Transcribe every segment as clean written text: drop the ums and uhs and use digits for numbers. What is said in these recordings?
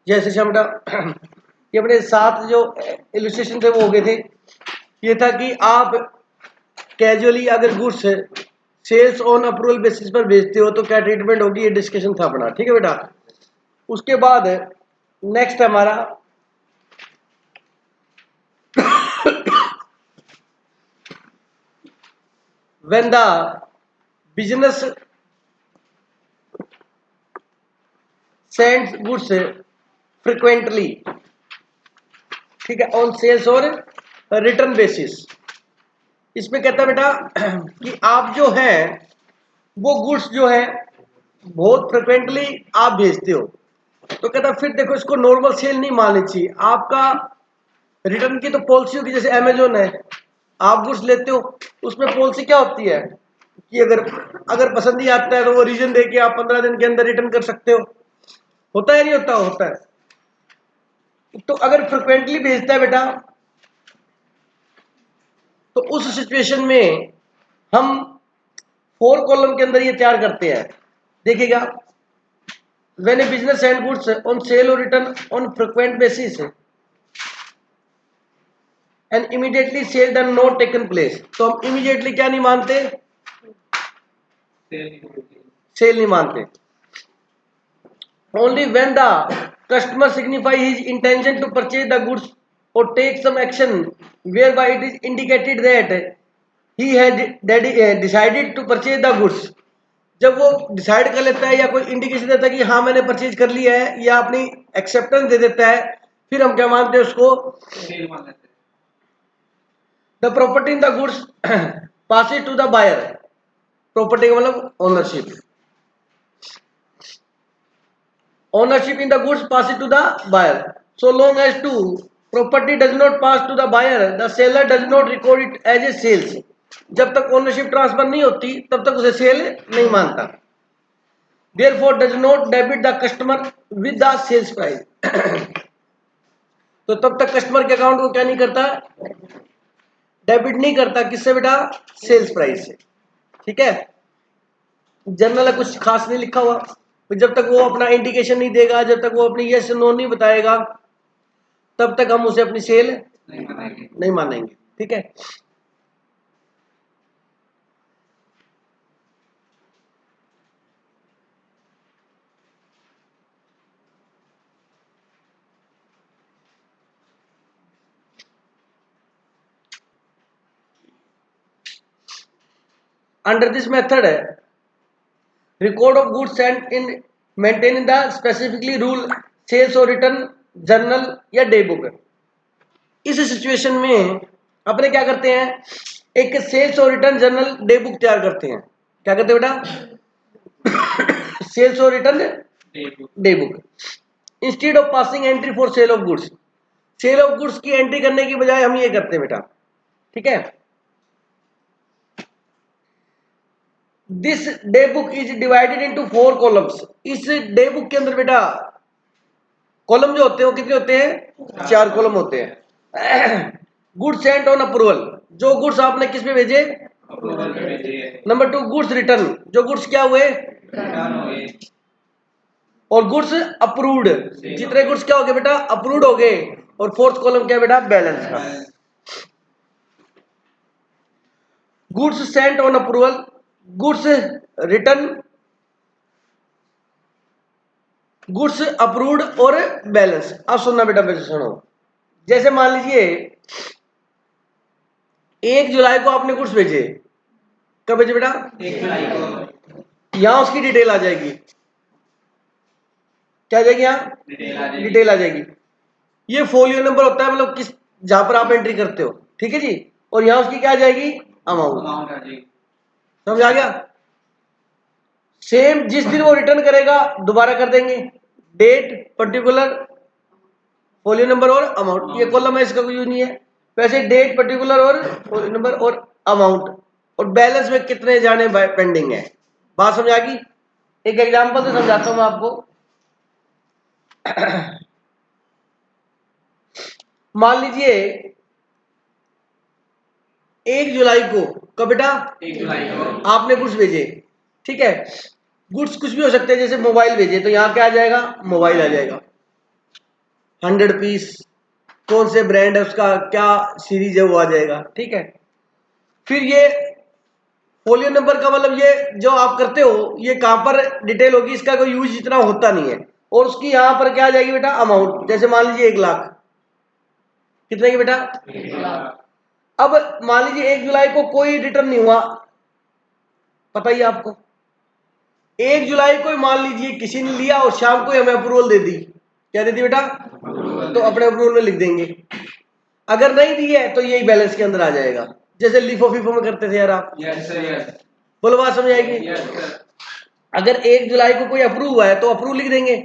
जैसे बेटा ये अपने साथ जो इलस्ट्रेशन थे वो हो गए थे। ये था कि आप कैजुअली अगर goods sales on approval basis पर बेचते हो तो क्या ट्रीटमेंट होगी, ये डिस्कशन था अपना। ठीक है बेटा। उसके बाद नेक्स्ट हमारा when the business sends goods frequently, ठीक है, ऑन सेल्स और रिटर्न बेसिस। इसमें कहता है बेटा कि आप जो है वो गुड्स जो है बहुत फ्रिक्वेंटली आप भेजते हो, तो कहता फिर देखो इसको नॉर्मल सेल नहीं माननी चाहिए। आपका रिटर्न की तो पॉलिसी होगी, जैसे अमेजोन है, आप गुड्स लेते हो, उसमें पॉलिसी क्या होती है कि अगर पसंद नहीं आता है तो वो रीजन दे के आप 15 दिन के अंदर रिटर्न कर सकते हो। होता है नहीं होता? होता है। तो अगर फ्रिक्वेंटली भेजता है बेटा तो उस सिचुएशन में हम 4 कॉलम के अंदर ये तैयार करते हैं। देखिएगा, when a business send goods on sale or return on frequent basis and immediately sale done not taken place, तो हम इमीडिएटली क्या नहीं मानते? सेल नहीं मानते। Only when the customer signify his intention to purchase the goods or take some action where by it is indicated that he has decided to purchase the goods. जब वो decide कर लेता है या कोई इंडिकेशन देता है कि हाँ मैंने परचेज कर लिया है, या अपनी एक्सेप्टेंस दे देता है, फिर हम क्या मानते हैं उसको? सेल मान लेते हैं। The property in the goods passes to the buyer. Property का मतलब ownership. Ownership in the goods passes to the buyer. So long as to property does not pass to the buyer, the seller does not record it as a sales. जब तक ownership transfer नहीं होती तब तक उसे cell नहीं मानता। Therefore does not debit the customer with the sales price. तो तब तक कस्टमर के अकाउंट को क्या नहीं करता? डेबिट नहीं करता। किससे बेटा? सेल्स प्राइस से। ठीक है, जनरल कुछ खास नहीं लिखा हुआ। जब तक वो अपना इंडिकेशन नहीं देगा, जब तक वो अपनी यस नो नहीं बताएगा, तब तक हम उसे अपनी सेल नहीं मानेंगे। ठीक है, under this method record of goods and in maintain in the specifically rule sales और रिटर्न जर्नल या डे बुक। इस सिचुएशन में अपने क्या करते हैं? एक सेल्स और रिटर्न जर्नल डे बुक तैयार करते हैं। क्या करते हैं बेटा? सेल्स और return day book. Instead of passing entry for sale of goods, sale of goods की एंट्री करने की बजाय हम ये करते हैं बेटा। ठीक है, this day book is divided into 4 columns. इस डे बुक के अंदर बेटा कॉलम जो होते हैं वो कितने होते हैं? 4 कॉलम होते हैं। गुड्स सेंट ऑन अप्रूवल, जो गुड्स आपने किस पे भेजे? अप्रूवल पे भेजे। नंबर 2 गुड्स रिटर्न, जो गुड्स क्या हुए? रिटर्न हुए। और गुड्स अप्रूव्ड, जितने गुड्स क्या हो गए बेटा? अप्रूव्ड हो गए। और 4th कॉलम क्या बेटा? बैलेंस का। Goods sent on approval, goods return, goods approved और बैलेंस। अब सुनना बेटा, मेरे सुनो। जैसे मान लीजिए 1 जुलाई को आपने गुड्स भेजे। कब भेजे बेटा? 1 जुलाई को। यहां उसकी डिटेल आ जाएगी। क्या आ जाएगी? यहां डिटेल आ जाएगी। ये फोलियो नंबर होता है, मतलब किस जहां पर आप एंट्री करते हो। ठीक है जी। और यहां उसकी क्या आ जाएगी? अमाउंट आ जाएगी। समझ आ गया? सेम जिस दिन वो रिटर्न करेगा दोबारा कर देंगे। डेट, पर्टिकुलर, फोलियो नंबर और अमाउंट। ये कॉलम है, इसका कोई यूज नहीं है। वैसे डेट, पर्टिकुलर और फोलियो नंबर और अमाउंट और बैलेंस में कितने जाने पेंडिंग है। बात समझ आ गई? एक एग्जांपल से समझाता हूं मैं आपको। मान लीजिए 1 जुलाई को, कब बेटा? 1 जुलाई को आपने गुड्स भेजे। ठीक है, गुड्स कुछ भी हो सकते हैं, जैसे मोबाइल भेजे तो यहाँ क्या आ जाएगा? मोबाइल आ जाएगा। 100 पीस, कौन से ब्रांड है उसका, क्या सीरीज है, वो आ जाएगा। ठीक है, फिर ये फोलियो नंबर का मतलब ये जो आप करते हो ये कहां पर डिटेल होगी, इसका कोई यूज इतना होता नहीं है। और उसकी यहां पर क्या आ जाएगी बेटा, अमाउंट। जैसे मान लीजिए 1 लाख, कितने की बेटा, 1 लाख। अब मान लीजिए 1 जुलाई को कोई रिटर्न नहीं हुआ, पता ही आपको 1 जुलाई को मान लीजिए किसी ने लिया और शाम को हमें अप्रूवल दे दी, क्या दे दी बेटा, तो अपने अप्रूवल में लिख देंगे। अगर नहीं दी है तो यही बैलेंस के अंदर आ जाएगा, जैसे लिफो फिफो में करते थे यार आप। बोलो बात समझ आएगी। अगर 1 जुलाई को कोई अप्रूव हुआ है तो अप्रूव लिख देंगे।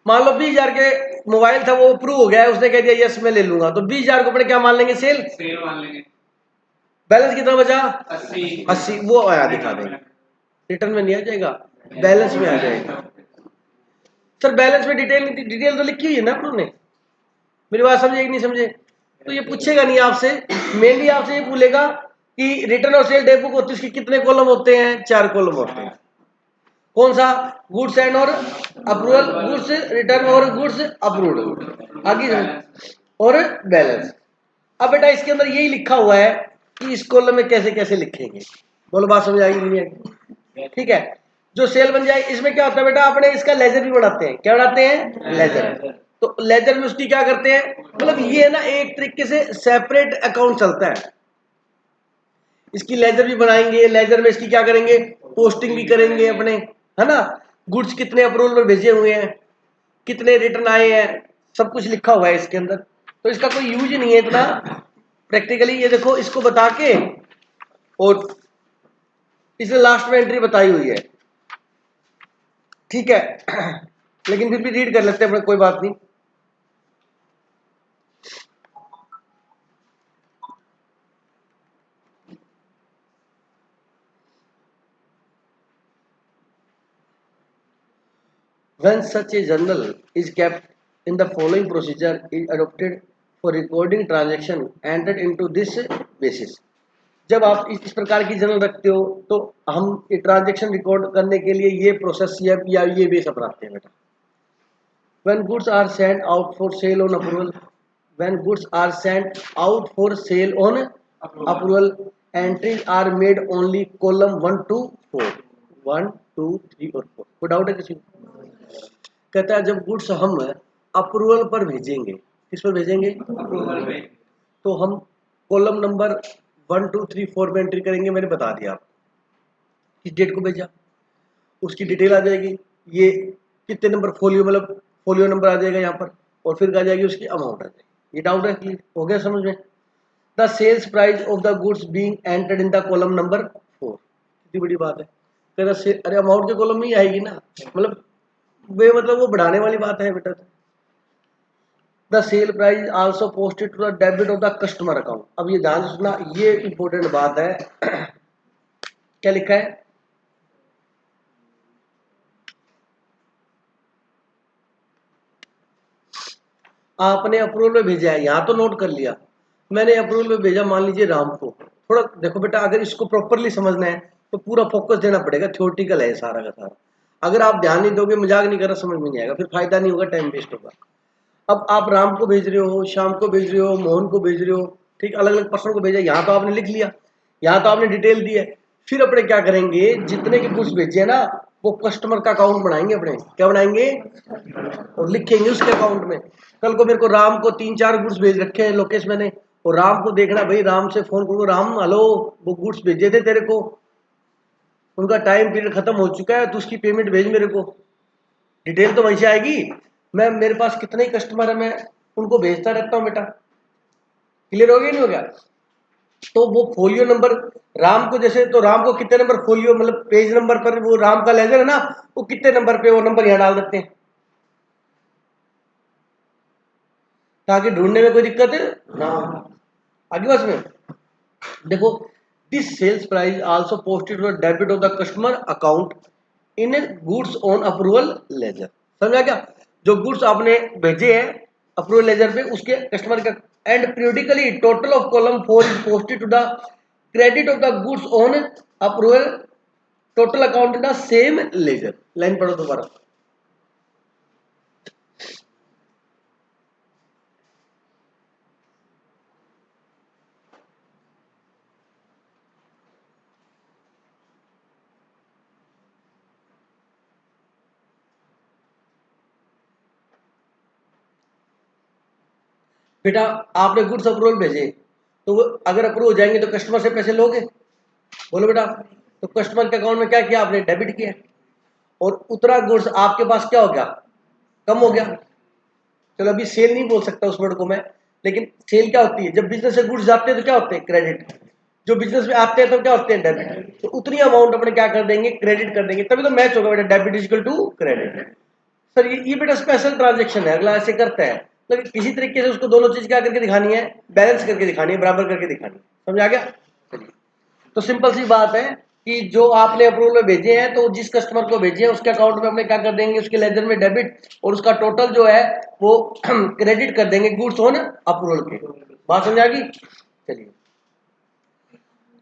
मान लो 20,000 के मोबाइल था, वो अप्रूव हो गया है, उसने कह दिया यस मैं ले लूंगा, तो 20,000 को अपने क्या मान लेंगे, सेल मान लेंगे। बैलेंस कितना बचा, 80। वो आया दिखा देंगे, रिटर्न में नहीं आ जाएगा, बैलेंस में आ जाएगा। सर बैलेंस में डिटेल तो लिखी हुई है ना आपने, मेरी बात समझे कि नहीं समझे। तो ये पूछेगा नहीं आपसे, मेनली आपसे ये पूछेगा कि रिटर्न और सेल डेट बुक होती है, उसके कितने कॉलम होते हैं, 4 कॉलम होते हैं। कौन सा, गुड्स एंड और अप्रूवल, गुड्स रिटर्न और गुड्स अप्रूव्ड, आगे और बैलेंस। अब बेटा इसके अंदर यही लिखा हुआ है कि इस कॉलम में कैसे कैसे लिखेंगे। बोलो बात समझ आएगी नहीं आएगी। ठीक है, जो सेल बन जाए इसमें क्या होता है बेटा, अपने इसका लेजर भी बनाते हैं। क्या बनाते हैं, लेजर। तो लेजर में उसकी क्या करते हैं, मतलब ये है ना एक तरीके से सेपरेट अकाउंट चलता है। इसकी लेजर भी बनाएंगे, लेजर में इसकी क्या करेंगे, पोस्टिंग भी करेंगे अपने, है ना। गुड्स कितने अप्रूवल में भेजे हुए हैं, कितने रिटर्न आए हैं, सब कुछ लिखा हुआ है इसके अंदर। तो इसका कोई यूज नहीं है इतना प्रैक्टिकली। ये देखो इसको बता के और इसने लास्ट में एंट्री बताई हुई है। ठीक है, लेकिन फिर भी रीड कर लेते हैं, कोई बात नहीं। When such a journal is kept in the following procedure is adopted for recording transaction entered into this basis। जब आप इस प्रकार की जर्नल रखते हो तो हम ये ट्रांजेक्शन रिकॉर्ड करने के लिए ये प्रोसेस या ये बेस अपनाते हैं बेटा। When goods are sent out for sale on approval, when goods are sent out for sale on approval, entries are made only column 1 to 4, 1 2 3 और 4। कोई डाउट है किसी को? कहता है जब गुड्स हम अप्रूवल पर भेजेंगे, किस पर भेजेंगे, अप्रूवल पे, तो हम कॉलम नंबर 1 2 3 4 में एंट्री करेंगे। मैंने बता दिया आपको किस डेट को भेजा, उसकी डिटेल आ जाएगी, ये कितने नंबर फोलियो, मतलब फोलियो नंबर आ जाएगा यहाँ पर, और फिर आ जाएगी उसकी अमाउंट आ जाएगी। ये डाउट है कि हो गया समझ में। The sales price of the goods being entered in the column number 4, कितनी बड़ी बात है। अरे अमाउंट के कॉलम में ही आएगी ना, मतलब वो बढ़ाने वाली बात है बेटा। The sale price also posted to the debit of the customer account. अब ये ध्यान से सुनना, ये इंपॉर्टेंट बात है। क्या लिखा है, आपने अप्रूवल में भेजा है, यहां तो नोट कर लिया, मैंने अप्रूवल में भेजा मान लीजिए राम को। थोड़ा देखो बेटा, अगर इसको प्रॉपरली समझना है तो पूरा फोकस देना पड़ेगा, थ्योरेटिकल है सारा का सारा। अगर आप ध्यान नहीं दोगे, मजाक नहीं कर रहा, समझ में नहीं आएगा, फिर फायदा नहीं होगा, टाइम वेस्ट होगा। अब आप राम को भेज रहे हो, श्याम को भेज रहे हो, मोहन को भेज रहे हो, ठीक, अलग अलग पर्सन को भेजा, यहाँ तो आपने लिख लिया, यहाँ तो आपने डिटेल दी है। फिर अपने क्या करेंगे, जितने के गुड्स भेजे ना वो कस्टमर का अकाउंट बनाएंगे अपने, क्या बनाएंगे, और लिखेंगे उसके अकाउंट में। कल को मेरे को राम को 3 4 गुड्स भेज रखे हैं लोकेश मैंने, और राम को देखना, भाई राम से फोन करो, राम हेलो वो गुड्स भेजे थे तेरे को, उनका टाइम पीरियड खत्म हो चुका है, तो उसकी पेमेंट भेज मेरे को। डिटेल तो वहीं से आएगी। मैं मेरे पास कितने ही कस्टमर है, मैं उनको भेजता रहता हूँ बेटा। क्लियर हो गया नहीं हो गया। तो वो फोलियो नंबर राम को, जैसे तो राम को कितने नंबर फोलियो, मतलब पेज नंबर पर वो राम का लेजर है ना, वो कितने नंबर पे, वो नंबर यहाँ डाल देते हैं ताकि ढूंढने में कोई दिक्कत है ना। आगे बस में देखो, this sales price also posted to debit of the customer account in goods on approval ledger. समझा क्या, जो गुड्स आपने भेजे हैं अप्रूवल लेजर पे उसके कस्टमर का, and periodically total of column 4 is posted to the credit of the goods on approval total account in the same ledger. Line पढ़ो दोबारा। बेटा आपने गुड्स अप्रूवल भेजे, तो वो अगर अप्रूव हो जाएंगे तो कस्टमर से पैसे लोगे? बोलो बेटा। तो कस्टमर के अकाउंट में क्या किया आपने? डेबिट किया, और उतना गुड्स आपके पास क्या हो गया? कम हो गया। चलो अभी सेल नहीं बोल सकता उस वर्ड को मैं, लेकिन सेल क्या होती है? जब बिजनेस से गुड्स जाते हैं तो क्या होते हैं? क्रेडिट। जो बिजनेस में आते हैं तो क्या होते हैं? डेबिट। तो उतनी अमाउंट अपने क्या कर देंगे? क्रेडिट कर देंगे, तभी तो मैच होगा बेटा, debit equal to credit. Sir ये बेटा स्पेशल ट्रांजेक्शन है, अगला ऐसे करता है, मतलब किसी तरीके से उसको दोनों चीज क्या करके दिखानी है? बैलेंस करके दिखानी है, बराबर करके दिखानी है। समझ आ गया? चलिए, तो सिंपल सी बात है कि जो आपने अप्रूवल में भेजे हैं, तो जिस कस्टमर को भेजे हैं उसके अकाउंट में अपने क्या कर देंगे? उसके लेजर में डेबिट, और उसका टोटल जो है वो क्रेडिट कर देंगे गुड्स ऑन अप्रूवल के। बात समझ आ गई? चलिए,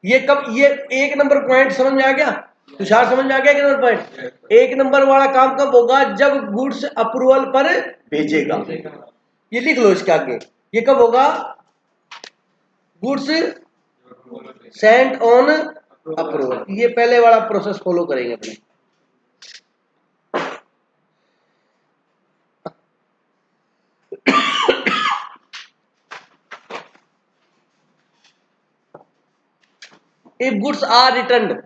ये कब, ये एक नंबर पॉइंट समझ में आ गया? तुषार समझ में आ गया? एक नंबर पॉइंट, एक नंबर वाला काम कब होगा? जब गुड्स अप्रूवल पर भेजेगा। ये लिख लो इसके आगे, ये कब होगा? Goods sent on approval. ये पहले वाला प्रोसेस फॉलो करेंगे अपने। इफ गुड्स आर रिटर्न,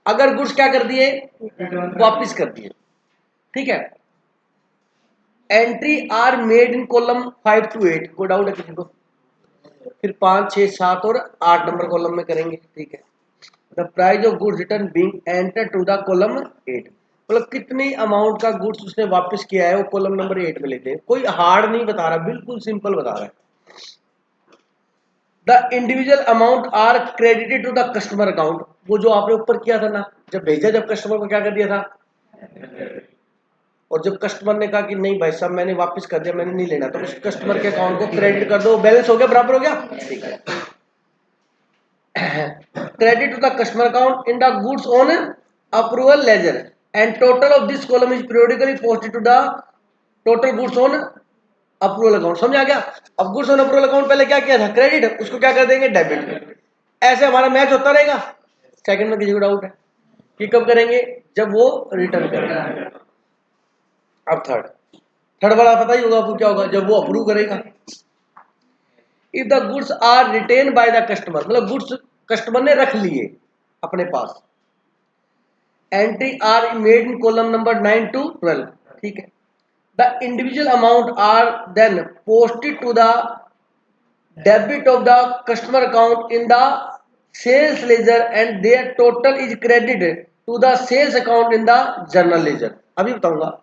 अगर गुड्स क्या कर दिए? वापिस कर दिए, ठीक है। Entry are made in column 5 to 8, कोई डाउट है किसी को? फिर 5, 6, 7 और 8 नंबर कॉलम में करेंगे, ठीक है। The price of goods return being enter to the column 8, मतलब कितनी अमाउंट का गुड्स उसने वापस किया है वो कॉलम नंबर 8 में लेते हैं। कोई हार्ड नहीं बता रहा, बिल्कुल सिंपल बता रहा है। The individual amount are credited to the customer account, वो जो आपने ऊपर किया था ना, जब भेजा, जब कस्टमर को क्या कर दिया था? और जब कस्टमर ने कहा कि नहीं भाई साहब मैंने वापस कर दिया, मैंने नहीं लेना, तो उस कस्टमर के अकाउंट को क्रेडिट कर दो, बैलेंस हो गया, बराबर हो गया, ठीक है। Credit to the customer account in the goods on approval ledger, and total of this column is periodically posted to the total goods on approval account. समझ आ गया? अब गुड्स ऑन अप्रूवल अकाउंट पहले क्या किया था? क्रेडिट, उसको क्या कर देंगे? डेबिट। ऐसे हमारा मैच होता रहेगा। सेकंड में किसी को डाउट है कि कब करेंगे? जब वो रिटर्न करेंगे। अब थर्ड वाला पता ही होगा आपको क्या होगा? जब वो अप्रूव करेगा। If the goods are retain by the customer, मतलब गुड्स कस्टमर ने रख लिए अपने पास। Entry are made in column number 9 to 12, ठीक है। The individual amount are then posted to the debit of the customer account in the sales ledger and there total is credited to the sales account in the journal ledger. अभी बताऊंगा।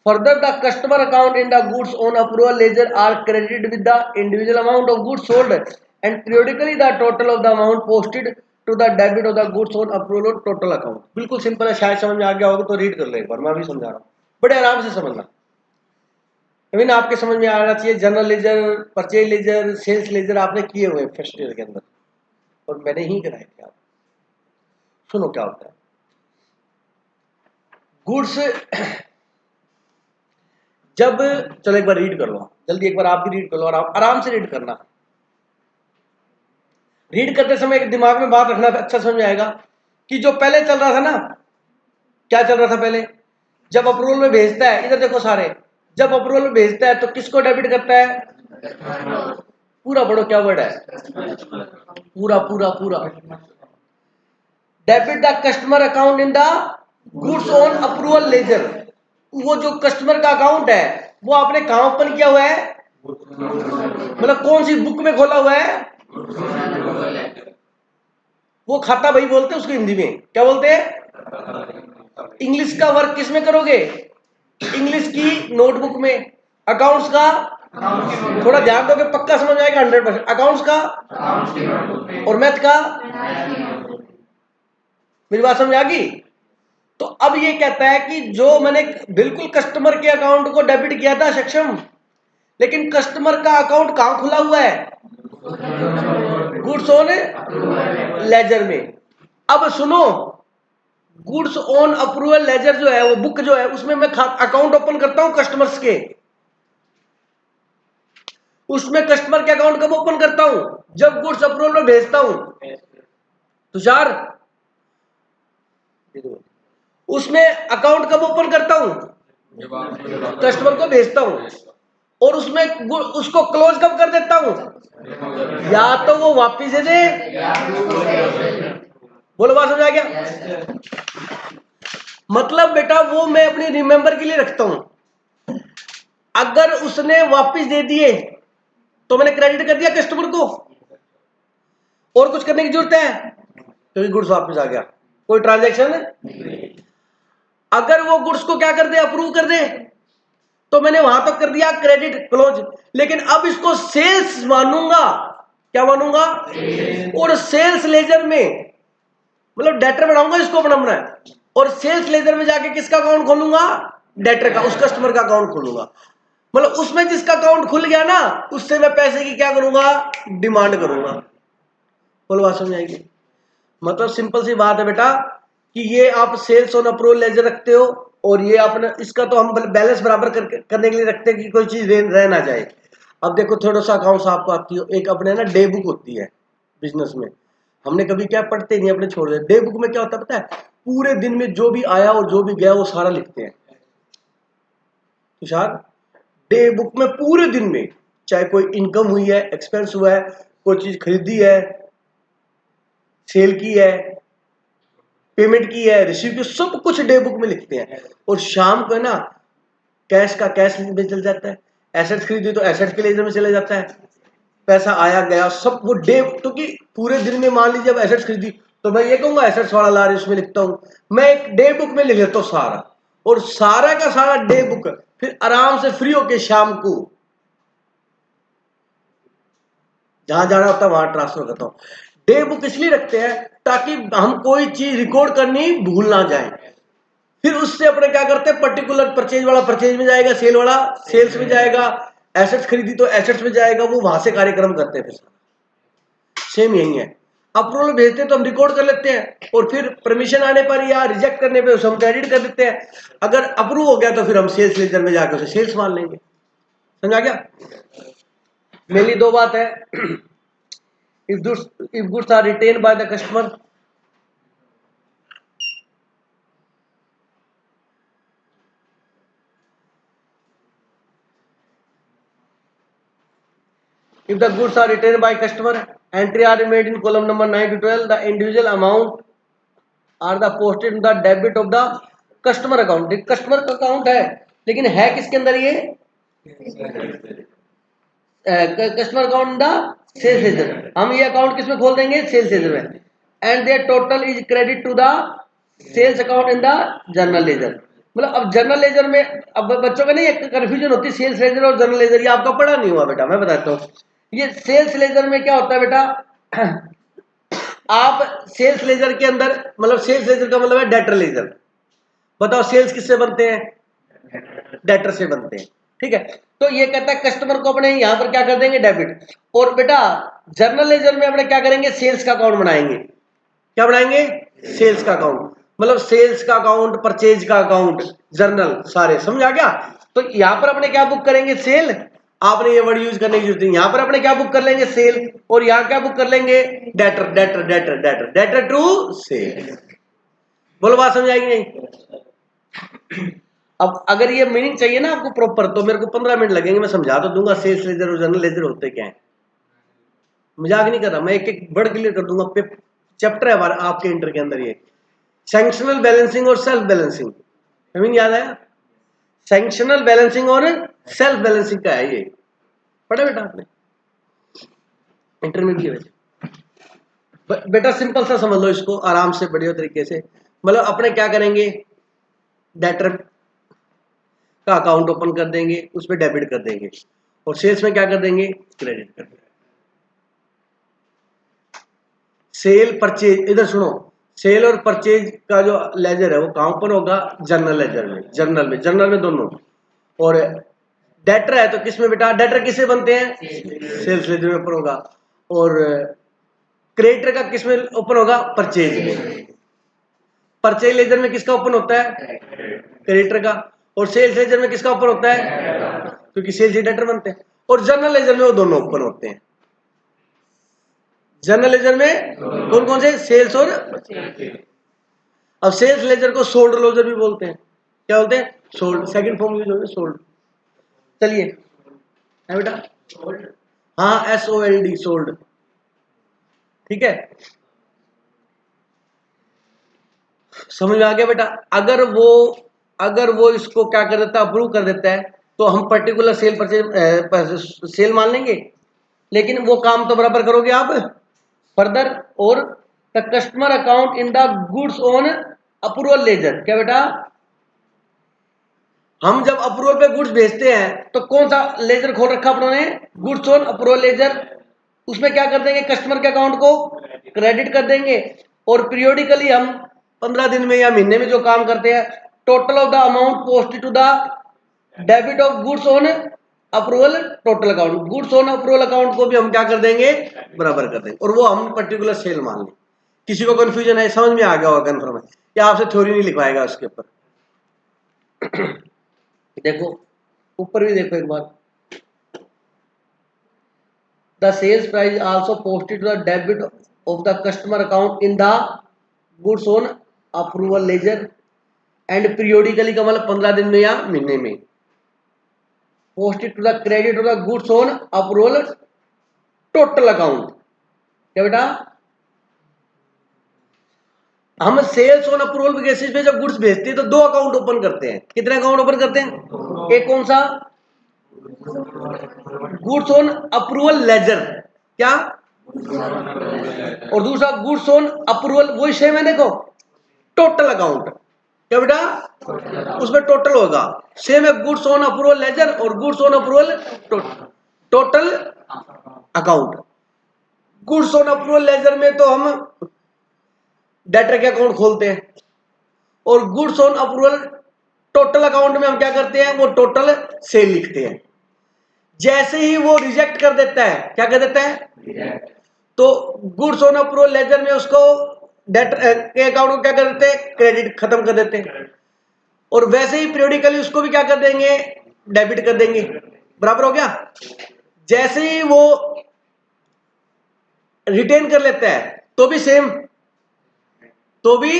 Further, the customer account in the goods on approval ledger are credited with the individual amount of goods sold, and periodically the total of the amount posted to the debit of the goods on approval total account। बिल्कुल simple है, शायद समझ में आ गया होगा तो read कर लो एक बार, मैं अभी समझा रहा हूँ, बड़े आराम से समझना। अभी ना आपके समझ में आना चाहिए। General ledger, purchase ledger, sales ledger आपने किए हुए फर्स्ट ईयर के अंदर, और मैंने ही कराए थे। आप सुनो क्या होता है। गुड्स जब, चलो एक बार रीड कर लो जल्दी, एक बार आप भी रीड कर लो और आप आराम से रीड करना। रीड करते समय एक दिमाग में बात रखना, अच्छा समझ में आएगा कि जो पहले चल रहा था ना, क्या चल रहा था पहले? जब अप्रूवल में भेजता है, इधर देखो सारे, जब अप्रूवल में भेजता है तो किसको डेबिट करता है? पूरा पढ़ो, क्या वर्ड है? पूरा पूरा पूरा। Debit the customer account in the goods on approval ledger. वो जो कस्टमर का अकाउंट है वो आपने कहां ओपन किया हुआ है? मतलब कौन सी बुक में खोला हुआ है? वो खाता भाई बोलते हैं उसको, हिंदी में क्या बोलते हैं? इंग्लिश का वर्क किस में करोगे? इंग्लिश की नोटबुक में। अकाउंट्स का थोड़ा ध्यान दोगे पक्का समझ आएगा 100%। अकाउंट्स का और मैथ का। मेरी बात समझ आ गई? तो अब ये कहता है कि जो मैंने बिल्कुल कस्टमर के अकाउंट को डेबिट किया था सक्षम, लेकिन कस्टमर का अकाउंट कहां खुला हुआ है? गुड्स ऑन लेजर में। अब सुनो, गुड्स ऑन अप्रूवल लेजर जो है, वो बुक जो है, उसमें मैं अकाउंट ओपन करता हूं कस्टमर्स के। उसमें कस्टमर के अकाउंट कब ओपन करता हूं? जब गुड्स अप्रूवल में भेजता हूं। तुषार, उसमें अकाउंट कब ओपन करता हूं? कस्टमर को भेजता हूं। और उसमें उसको क्लोज कब कर देता हूं? या तो वो वापिस दे दे, बोलो बात समझ आ गया? मतलब बेटा वो मैं अपनी रिमेंबर के लिए रखता हूं। अगर उसने वापिस दे दिए तो मैंने क्रेडिट कर दिया कस्टमर को, और कुछ करने की जरूरत है क्योंकि गुड्स वापस आ गया, कोई ट्रांजैक्शन नहीं। अगर वो गुड्स को क्या कर दे, अप्रूव कर दे, तो मैंने वहां तक कर दिया क्रेडिट क्लोज। लेकिन अब इसको सेल्स मानूंगा, क्या मानूंगा? और सेल्स लेजर में मतलब डेटर बनाऊंगा, इसको बनाना है, और सेल्स लेजर में जाके किसका अकाउंट खोलूंगा? डेटर का, उस कस्टमर का अकाउंट खोलूंगा। मतलब उसमें जिसका अकाउंट खुल गया ना, उससे मैं पैसे की क्या करूंगा? डिमांड करूंगा। बोलो बात समझ आएगी? मतलब सिंपल सी बात है बेटा कि ये आप सेल्स ऑन अप्रूवल लेजर रखते हो, और ये आपने इसका तो हम बैलेंस बराबर करने के लिए रखते हैं कि कोई चीज रह ना जाए। अब देखो थोड़ा सा अकाउंट्स आपको आती हो, एक अपने ना डे बुक होती है बिजनेस में, हमने कभी क्या पढ़ते नहीं, अपने छोड़ दिया। डे बुक में क्या होता है पता है? पूरे दिन में जो भी आया और जो भी गया वो सारा लिखते हैं तुषार। डे बुक में पूरे दिन में चाहे कोई इनकम हुई है, एक्सपेंस हुआ है, कोई चीज खरीदी है, सेल की है, पेमेंट की है, रिसीव की, सब कुछ डे बुक में लिखते हैं। और शाम को है ना कैश का कैश में चल जाता है, एसेट्स खरीदी तो एसेट्स के लेजर में चले जाता है, पैसा आया गया सब वो डे, क्योंकि पूरे दिन में मान लीजिए अब एसेट्स खरीदी तो मैं ये कहूंगा एसेट्स वाला ला रही उसमें लिखता हूं, मैं एक डे बुक में लिख लेता हूं सारा, और सारा का सारा डे बुक फिर आराम से फ्री होके शाम को जहां जाना होता है वहां ट्रांसफर करता हूं। डे बुक इसलिए रखते हैं ताकि हम कोई चीज रिकॉर्ड करनी भूल ना जाए। फिर उससे अपने क्या करते हैं, पर्टिकुलर परचेज वाला परचेज में जाएगा, सेल वाला सेल्स में जाएगा, एसेट्स खरीदी तो एसेट्स में जाएगा, वो वहां से कार्यक्रम करते हैं। फिर सेम यही है, अप्रूवल भेजते तो हम रिकॉर्ड कर लेते हैं, और फिर परमिशन आने पर या रिजेक्ट करने पे उसे हम क्रेडिट कर देते हैं। अगर अप्रूव हो गया तो फिर हम सेल्स लेजर में जाकर उसे सेल्स मान लेंगे। समझा क्या? मेरी दो बात है। if goods are retained by the customer, if the goods are retained by customer, entry are made in column number 9 to 12, the individual amount are the posted in the debit of the customer account। Customer का account है लेकिन है किसके अंदर? ये customer account the sales ledger. हम ये account किसमें खोल देंगे? सेल्स लेजर में। And there total is credit to the sales account in the journal ledger. मतलब अब जर्नल लेजर में, अब बच्चों का नहीं एक कंफ्यूजन होती है सेल्स लेजर और जर्नल लेजर, ये आपका पढ़ा नहीं हुआ बेटा, मैं बताता हूँ। ये सेल्स लेजर में क्या होता है बेटा, आप सेल्स लेजर के अंदर, मतलब सेल्स लेजर का मतलब है डेटर लेजर। बताओ सेल्स किससे बनते हैं? डेटर से बनते हैं, ठीक है। तो ये कहता है कस्टमर को अपने यहां पर क्या कर देंगे? डेबिट। और बेटा जर्नल लेजर में अपने क्या करेंगे? सेल्स का अकाउंट बनाएंगे। क्या बनाएंगे? सेल्स का अकाउंट। मतलब सेल्स का अकाउंट, परचेज का अकाउंट, जर्नल सारे, समझ आ गया? तो यहां पर अपने क्या बुक करेंगे? सेल। आपने ये वर्ड यूज करने की जरूरत नहीं, यहां पर अपने क्या बुक कर लेंगे? सेल। और यहां क्या बुक कर लेंगे? Debtor debtor debtor debtor debtor to sale. बोलो बात समझ आएगी नहीं? अब अगर ये मीनिंग चाहिए ना आपको प्रॉपर, तो मेरे को 15 मिनट लगेंगे, मैं समझा तो दूंगा सेल्स लेजर और जर्नल लेजर होते क्या है। मजाक नहीं कर रहा, मैं एक एक वर्ड क्लियर कर दूंगा। चैप्टर है हमारा आपके इंटर के अंदर ये सैंक्शनल बैलेंसिंग और सेल्फ बैलेंसिंग। मीनिंग याद आया? सैंक्शनल बैलेंसिंग और सेल्फ बैलेंसिंग का है ये, पढ़ा बेटा आपने इंटरमीडिएट में? बेटा सिंपल सा समझ लो इसको आराम से बढ़िया तरीके से। मतलब अपने क्या करेंगे? डेटर का अकाउंट ओपन कर देंगे, उसमें डेबिट कर देंगे, और सेल्स में क्या कर देंगे? क्रेडिट कर देंगे। सेल परचेज, इधर सुनो, सेल और परचेज का जो लेजर है वो कहां पर होगा? जर्नल लेजर में। जर्नल में दोनों। और डेटर है तो किसमें बेटा? डेटर किसे बनते हैं? सेल्स लेजर में ओपन होगा। और क्रेडिटर का किसमें ओपन होगा? परचेज में। परचेज लेजर में किसका ओपन होता है? क्रेडिटर का। और सेल्स लेजर में किसका ओपन होता है? क्योंकि सेल्स ही डेटर बनते हैं। और जर्नल लेजर में वो दोनों ओपन होते हैं। जर्नल लेजर में कौन कौन से? सेल्स और। अब सेल्स लेजर को सोल्ड लेजर भी बोलते हैं। क्या बोलते हैं? सोल्ड, सेकंड फॉर्म यूज होता है सोल्ड। चलिए है बेटा, हाँ SOLD सोल्ड, ठीक है, समझ में आ गया बेटा। अगर वो इसको क्या कर देता है, अप्रूव कर देता है, तो हम पर्टिकुलर सेल परचेज सेल मान लेंगे, लेकिन वो काम तो बराबर करोगे आप फर्दर। और the customer account in the goods on approval ledger, क्या बेटा, हम जब अप्रूवल पे गुड्स भेजते हैं तो कौन सा लेजर खोल रखा अपनों ने, गुड्स ऑन अप्रूवल लेजर, उसमें क्या कर देंगे, कस्टमर के अकाउंट को क्रेडिट कर देंगे। और पीरियोडिकली हम 15 दिन में या महीने में जो काम करते हैं, total of the amount posted to the debit of goods on approval total account, goods on approval account को भी हम क्या कर देंगे, बराबर कर देंगे, और वो हम पर्टिकुलर सेल मान लें। किसी को कंफ्यूजन है, समझ में आ गया होगा कन्फर्म है, या आपसे थ्योरी नहीं लिखवाएगा उसके ऊपर। देखो ऊपर भी देखो एक बार, the sales price also posted to the debit of the customer account in the goods on approval ledger and periodically का मतलब 15 दिन में या महीने में, posted to the credit of the goods on approval total account, क्या बेटा, हम सेल्स ऑन अप्रूवल बेसिस पे जब गुड्स भेजते हैं तो 2 अकाउंट ओपन करते हैं। कितने अकाउंट ओपन करते हैं, एक कौन सा, गुड्स ऑन अप्रूवल लेजर, क्या, और दूसरा गुड्स ऑन अप्रूवल, वही सेम है, देखो टोटल अकाउंट, क्या बेटा, उसमें टोटल होगा, सेम है, गुड्स ऑन अप्रूवल लेजर और goods on approval total account. Goods on approval ledger में तो हम डेटर के अकाउंट खोलते हैं, और goods on approval total account में हम क्या करते हैं, वो टोटल सेल लिखते हैं। जैसे ही वो रिजेक्ट कर देता है, क्या कर देता है, तो गुड्स ऑन अप्रूवल लेजर में उसको डेटर के अकाउंट को क्या कर देते हैं, क्रेडिट खत्म कर देते हैं, और वैसे ही पीरियोडिकली उसको भी क्या कर देंगे, डेबिट कर देंगे, बराबर हो गया। जैसे ही वो रिटेन कर लेता है तो भी सेम, तो भी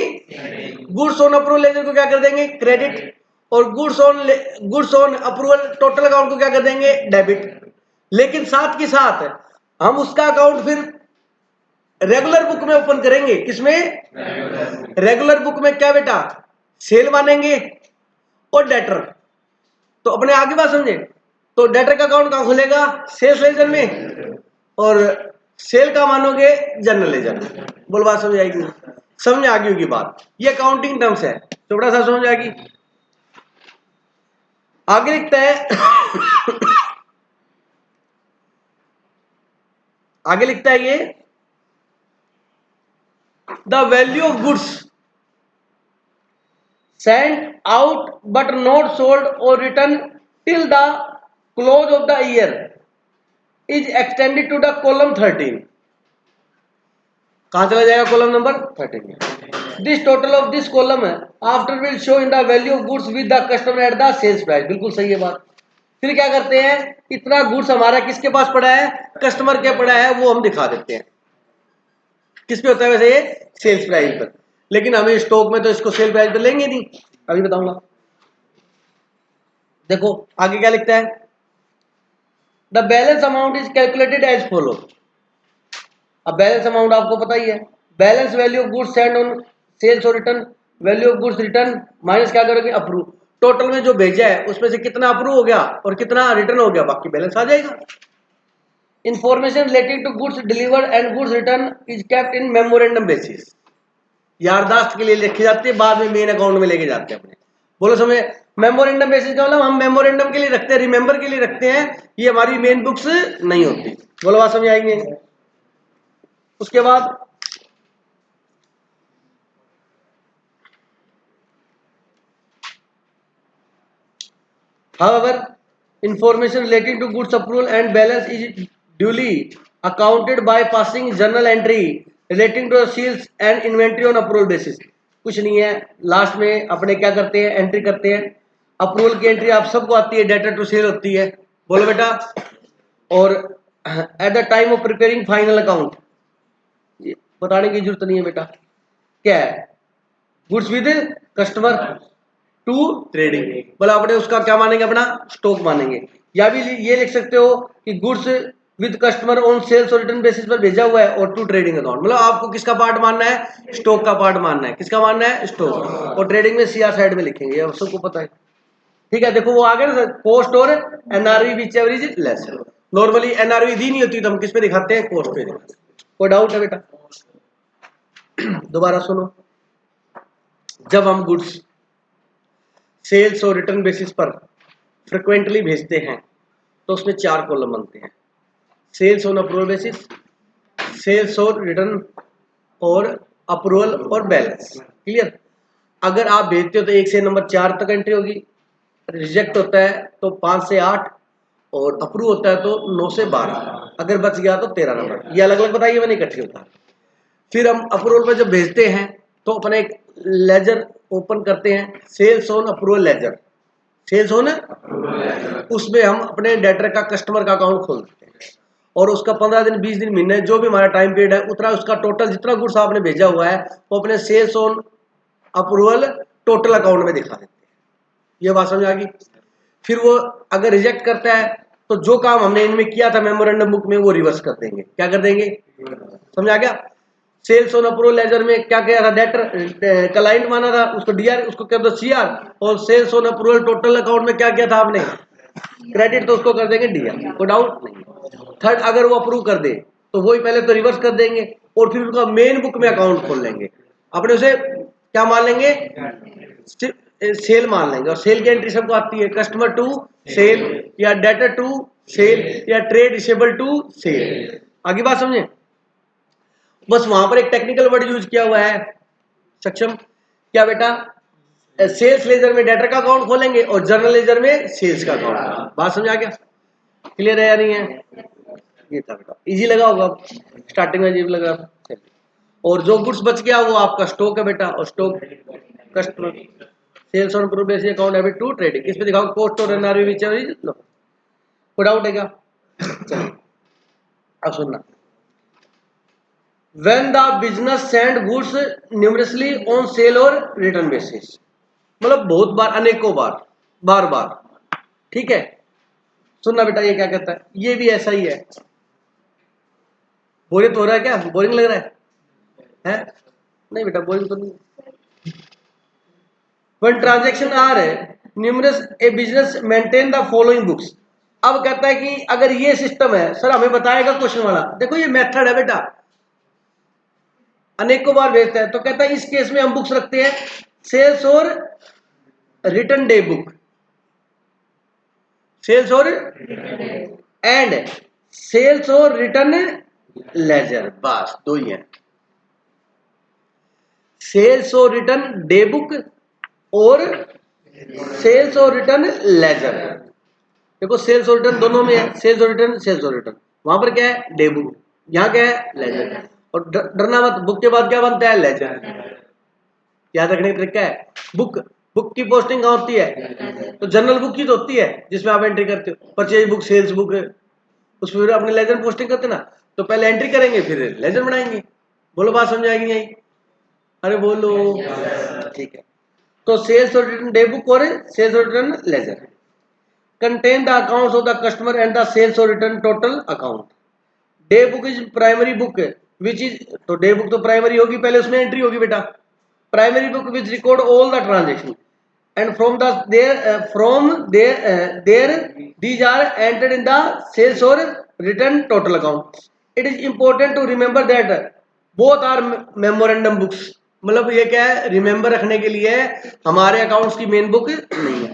गुड्स ऑन अप्रूवल लेजर को क्या कर देंगे, क्रेडिट, और goods on approval total account को क्या कर देंगे, डेबिट। लेकिन साथ के साथ हम उसका अकाउंट फिर रेगुलर बुक में ओपन करेंगे, किसमें, रेगुलर बुक में, क्या बेटा, सेल मानेंगे और डेटर। तो अपने आगे बात समझे, तो डेटर का अकाउंट कहां खुलेगा, सेल्स लेजर में, और सेल का मानोगे जनरल लेजर में। बोल बात समझ आएगी, समझ आ गई होगी बात, ये अकाउंटिंग टर्म्स है, थोड़ा सा समझ आएगी। आगे लिखता है आगे लिखता है ये, the value of goods sent out but not sold or return till the close of the year is extended to the column 13। कहां चला जाएगा, कॉलम नंबर 13 में। This total of this column after will show in the value of goods with the customer at the sales price. बिल्कुल सही है बात। फिर क्या करते हैं, इतना गुड्स हमारा किसके पास पड़ा है, कस्टमर के पड़ा है, वो हम दिखा देते हैं। किस पे होता है वैसे, ये सेल्स प्राइस पर, लेकिन हमें स्टॉक में तो इसको सेल प्राइस पर लेंगे नहीं, अभी बताऊंगा। देखो आगे क्या लिखता है, the balance amount is calculated as follow. अब बैलेंस अमाउंट आपको पता ही है, balance value of goods send on sales और return, value of goods return minus क्या करोगे, अप्रूव। टोटल में जो भेजा है उसमें से कितना अप्रूव हो गया और कितना रिटर्न हो गया, बाकी बैलेंस आ जाएगा। Information relating to goods delivered and goods return is kept in memorandum basis. यारदाश्त के लिए लिखी जाती है, बाद में मेन अकाउंट में लेके जाते हैं अपने। बोलो समझे, मेमोरेंडम बेसिस का मतलब हम मेमोरेंडम के लिए रखते हैं, रिमेंबर के लिए रखते हैं, ये हमारी मेन बुक्स नहीं होती। बोलो बात समझ आएंगे। उसके बाद however information relating to goods approval and balance is duly accounted by passing journal entry relating to the sales and inventory on approval basis। कुछ नहीं है, लास्ट में अपने क्या करते हैं, एंट्री करते हैं। अप्रूवल की एंट्री आप सबको आती है, डेटा टू सेल होती है, बोलो बेटा। और at the time of preparing final account, बताने की जरूरत नहीं है बेटा, क्या है, goods with customer to trading, बोला अपने उसका क्या मानेंगे, अपना स्टॉक मानेंगे। या भी ये लिख सकते हो कि goods with customer on sales और रिटर्न बेसिस पर भेजा हुआ है और टू ट्रेडिंग अकाउंट, मतलब आपको किसका पार्ट मानना है, स्टॉक का पार्ट मानना है। किसका मानना है, स्टॉक। और ट्रेडिंग में सीआर साइड में लिखेंगे, ये सबको पता है। ठीक है, देखो वो आ गया ना सर, कॉस्ट और NRV which ever is less. Normally NRV दी नहीं होती तो हम किस पे दिखाते हैं, कॉस्ट पे दिखाते हैं। कोई डाउट है बेटा? दोबारा सुनो, जब हम गुड्स सेल्स और रिटर्न बेसिस पर फ्रिक्वेंटली भेजते हैं तो उसमें 4 कॉलम बनते हैं, sales on approval basis, sales और रिटर्न और अप्रूवल और बैलेंस। क्लियर? अगर आप भेजते हो तो 1 से नंबर 4 तक एंट्री होगी, रिजेक्ट होता है तो 5 से 8 और अप्रूव होता है तो 9 से 12, अगर बच गया तो 13 नंबर। ये अलग अलग बताइए, मैंने इकट्ठी होता है। फिर हम अप्रूवल पर जब भेजते हैं तो अपने एक लेजर ओपन करते हैं, sales on approval ledger, sales on, उसमें हम अपने डेटर का, कस्टमर का अकाउंट खोल देते हैं और उसका 15 दिन, 20 दिन, महीने, जो भी हमारा टाइम पीरियड है उतना उसका टोटल जितना गुड्स आपने भेजा हुआ है वो अपने sales on approval total account में दिखा देते हैं। ये बात समझ आ गई? फिर वो अगर रिजेक्ट करता है तो जो काम हमने इनमें किया था मेमोरेंडम बुक में वो रिवर्स कर देंगे। क्या कर देंगे? समझ आ गया? सेल्स ऑन अप्रूवल लेजर में क्या किया था, डेटर क्लाइंट माना था, उसको डीआर, उसको कर दो सीआर। और sales on approval total account में क्या किया था आपने, क्रेडिट, तो उसको कर देंगे डीआर। कोई डाउट नहीं? थर्ड, अगर वो अप्रूव कर दे तो वही पहले तो रिवर्स कर देंगे और फिर उनका मेन बुक में अकाउंट खोल लेंगे, अपने उसे क्या मान लेंगे, सेल मान लेंगे। और सेल की एंट्री सबको आती है, कस्टमर टू सेल या डेटर टू सेल या ट्रेड रिसेबल टू सेल। आगे बात समझे? बस वहां पर एक टेक्निकल वर्ड यूज किया हुआ है सक्षम, क्या बेटा, सेल्स लेजर में डेटर का अकाउंट खोलेंगे और जर्नल लेजर में सेल्स का अकाउंट। बात समझ आ गया? क्लियर है या नहीं है? ये था बेटा, इजी लगा होगा, स्टार्टिंग में अजीब लगा। और जो गुड्स बच गया वो आपका स्टॉक है बेटा, और stock customer sales on progress account debit to trading. किस पे दिखाओ, कॉस्ट और NRV which ever is low. कोई डाउट है क्या? चलिए अब सुनना, when the business send goods numerously on sale और रिटर्न बेसिस, मतलब बहुत बार, अनेकों बार, बार बार। ठीक है, सुनना बेटा, ये क्या कहता है, ये भी ऐसा ही है। बोरियत हो रहा है क्या, बोरिंग लग रहा है? नहीं बेटा, बोरिंग तो नहीं। When transaction are numerous, a business maintain the following books। अब कहता है कि अगर ये सिस्टम है, सर हमें बताएगा क्वेश्चन वाला, देखो ये मेथड है बेटा, अनेकों बार भेजता है तो कहता है इस केस में हम बुक्स रखते हैं, सेल्स और रिटर्न डे बुक, सेल्स और एंड सेल्स और रिटर्न लेजर, बस दो ही है, सेल्स और रिटर्न डे बुक और सेल्स और रिटर्न लेजर। देखो सेल्स और रिटर्न दोनों में है, सेल्स और रिटर्न, सेल्स और रिटर्न। वहां पर क्या है, डे बुक, यहाँ क्या है, लेजर। और डरना मत, बुक के बाद क्या बनता है, लेजर। याद रखने का तरीका है, बुक, बुक की पोस्टिंग कहाँ होती है, तो जनरल बुक की तो होती है जिसमें आप एंट्री करते हो, परचेज बुक, सेल्स बुक, उसमें फिर अपने लेजर पोस्टिंग करते ना, तो पहले एंट्री करेंगे फिर लेजर बनाएंगे। बोलो बात समझ आएगी नहीं? अरे बोलो, ठीक है। तो सेल्स और रिटर्न डे बुक और सेल्स और return ledger contain the accounts of the customer and the sales और return total account. Day book is primary book which is, तो डे बुक तो प्राइमरी होगी, पहले उसमें एंट्री होगी बेटा, primary book which record all the transaction and from there these are entered in the sales or return total account. It is important to remember that both are memorandum books, मतलब ये क्या है, remember रखने के लिए, हमारे accounts की main book नहीं है।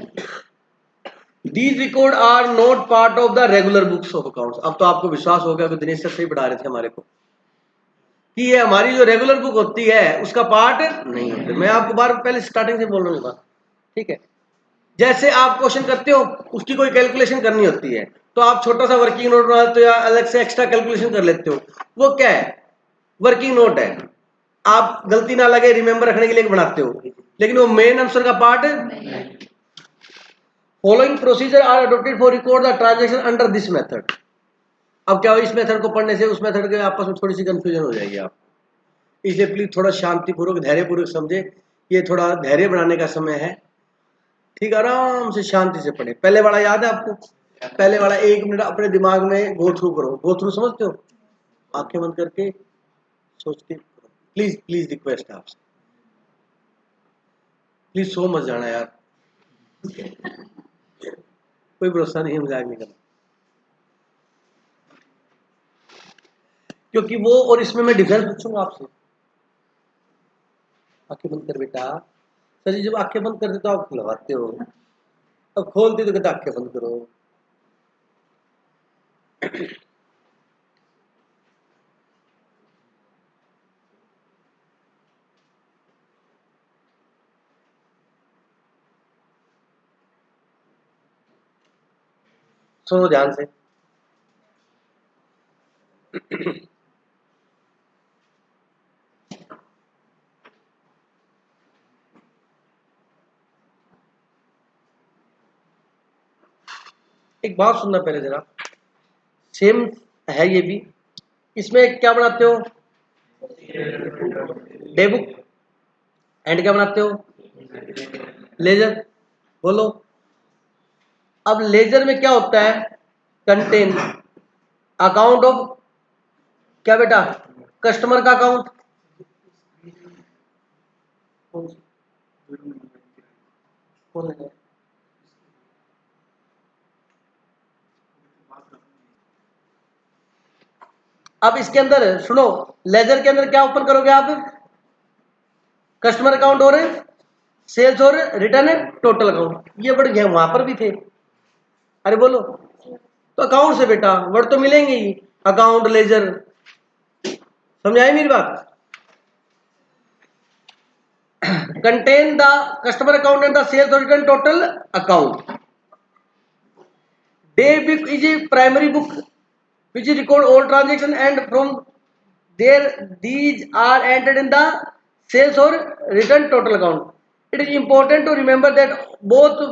These record are not part of the regular books of accounts। अब तो आपको विश्वास हो गया कि दिनेश सर सही पढ़ा रहे थे हमारे को, कि ये हमारी जो रेगुलर बुक होती है उसका पार्ट नहीं है। मैं आपको बार पहले स्टार्टिंग से बोल रहा हूँ बात, ठीक है। जैसे आप क्वेश्चन करते हो, उसकी कोई कैलकुलेशन करनी होती है तो आप छोटा सा वर्किंग नोट बनाते हो या अलग से एक्स्ट्रा कैलकुलेशन कर लेते हो, वो क्या है, वर्किंग नोट है। आप गलती ना लगे रिमेंबर रखने के लिए बनाते हो, लेकिन वो मेन आंसर का पार्ट है। Following procedure are adopted for record the transaction under this method. अब क्या हो, इस मेथड को पढ़ने से उस मेथड के आपस में थोड़ी सी कंफ्यूजन हो जाएगी आप, इसलिए प्लीज थोड़ा शांतिपूर्वक, धैर्यपूर्वक समझे। ये थोड़ा धैर्य बनाने का समय है, ठीक, आराम से शांति से पढ़े। पहले वाला याद है आपको, पहले वाला 1 मिनट अपने दिमाग में गो थ्रू करो। गो थ्रू समझते हो? आंखें बंद करके सोचते करो। प्लीज प्लीज रिक्वेस्ट है आपसे, प्लीज सो मत जाना यार, कोई भरोसा नहीं है, मजाक नहीं करना। क्योंकि वो और इसमें मैं डिफरेंस पूछूंगा आपसे। आंखें बंद कर बेटा। सर जी जब आंखें बंद करते तो आप लगाते हो, अब खोलते तो कहते आंखें बंद करो। सुनो ध्यान से। एक बात सुनना पहले जरा, सेम है ये भी। इसमें क्या बनाते हो? Day book. एंड क्या बनाते हो? लेजर। बोलो। अब लेजर में क्या होता है? कंटेन अकाउंट ऑफ क्या बेटा? कस्टमर का अकाउंट। अब इसके अंदर सुनो, लेजर के अंदर क्या ओपन करोगे आप? कस्टमर अकाउंट और सेल्स और रिटर्न टोटल अकाउंट। ये वर्ड गया वहां पर भी थे। अरे बोलो। तो अकाउंट से बेटा वर्ड तो मिलेंगे ही, अकाउंट लेजर। समझ आई मेरी बात? Contain the customer account and the sales और return total account. Day book is a primary book which record all transaction and from there these are entered in the sales or return total account. It is important to remember that both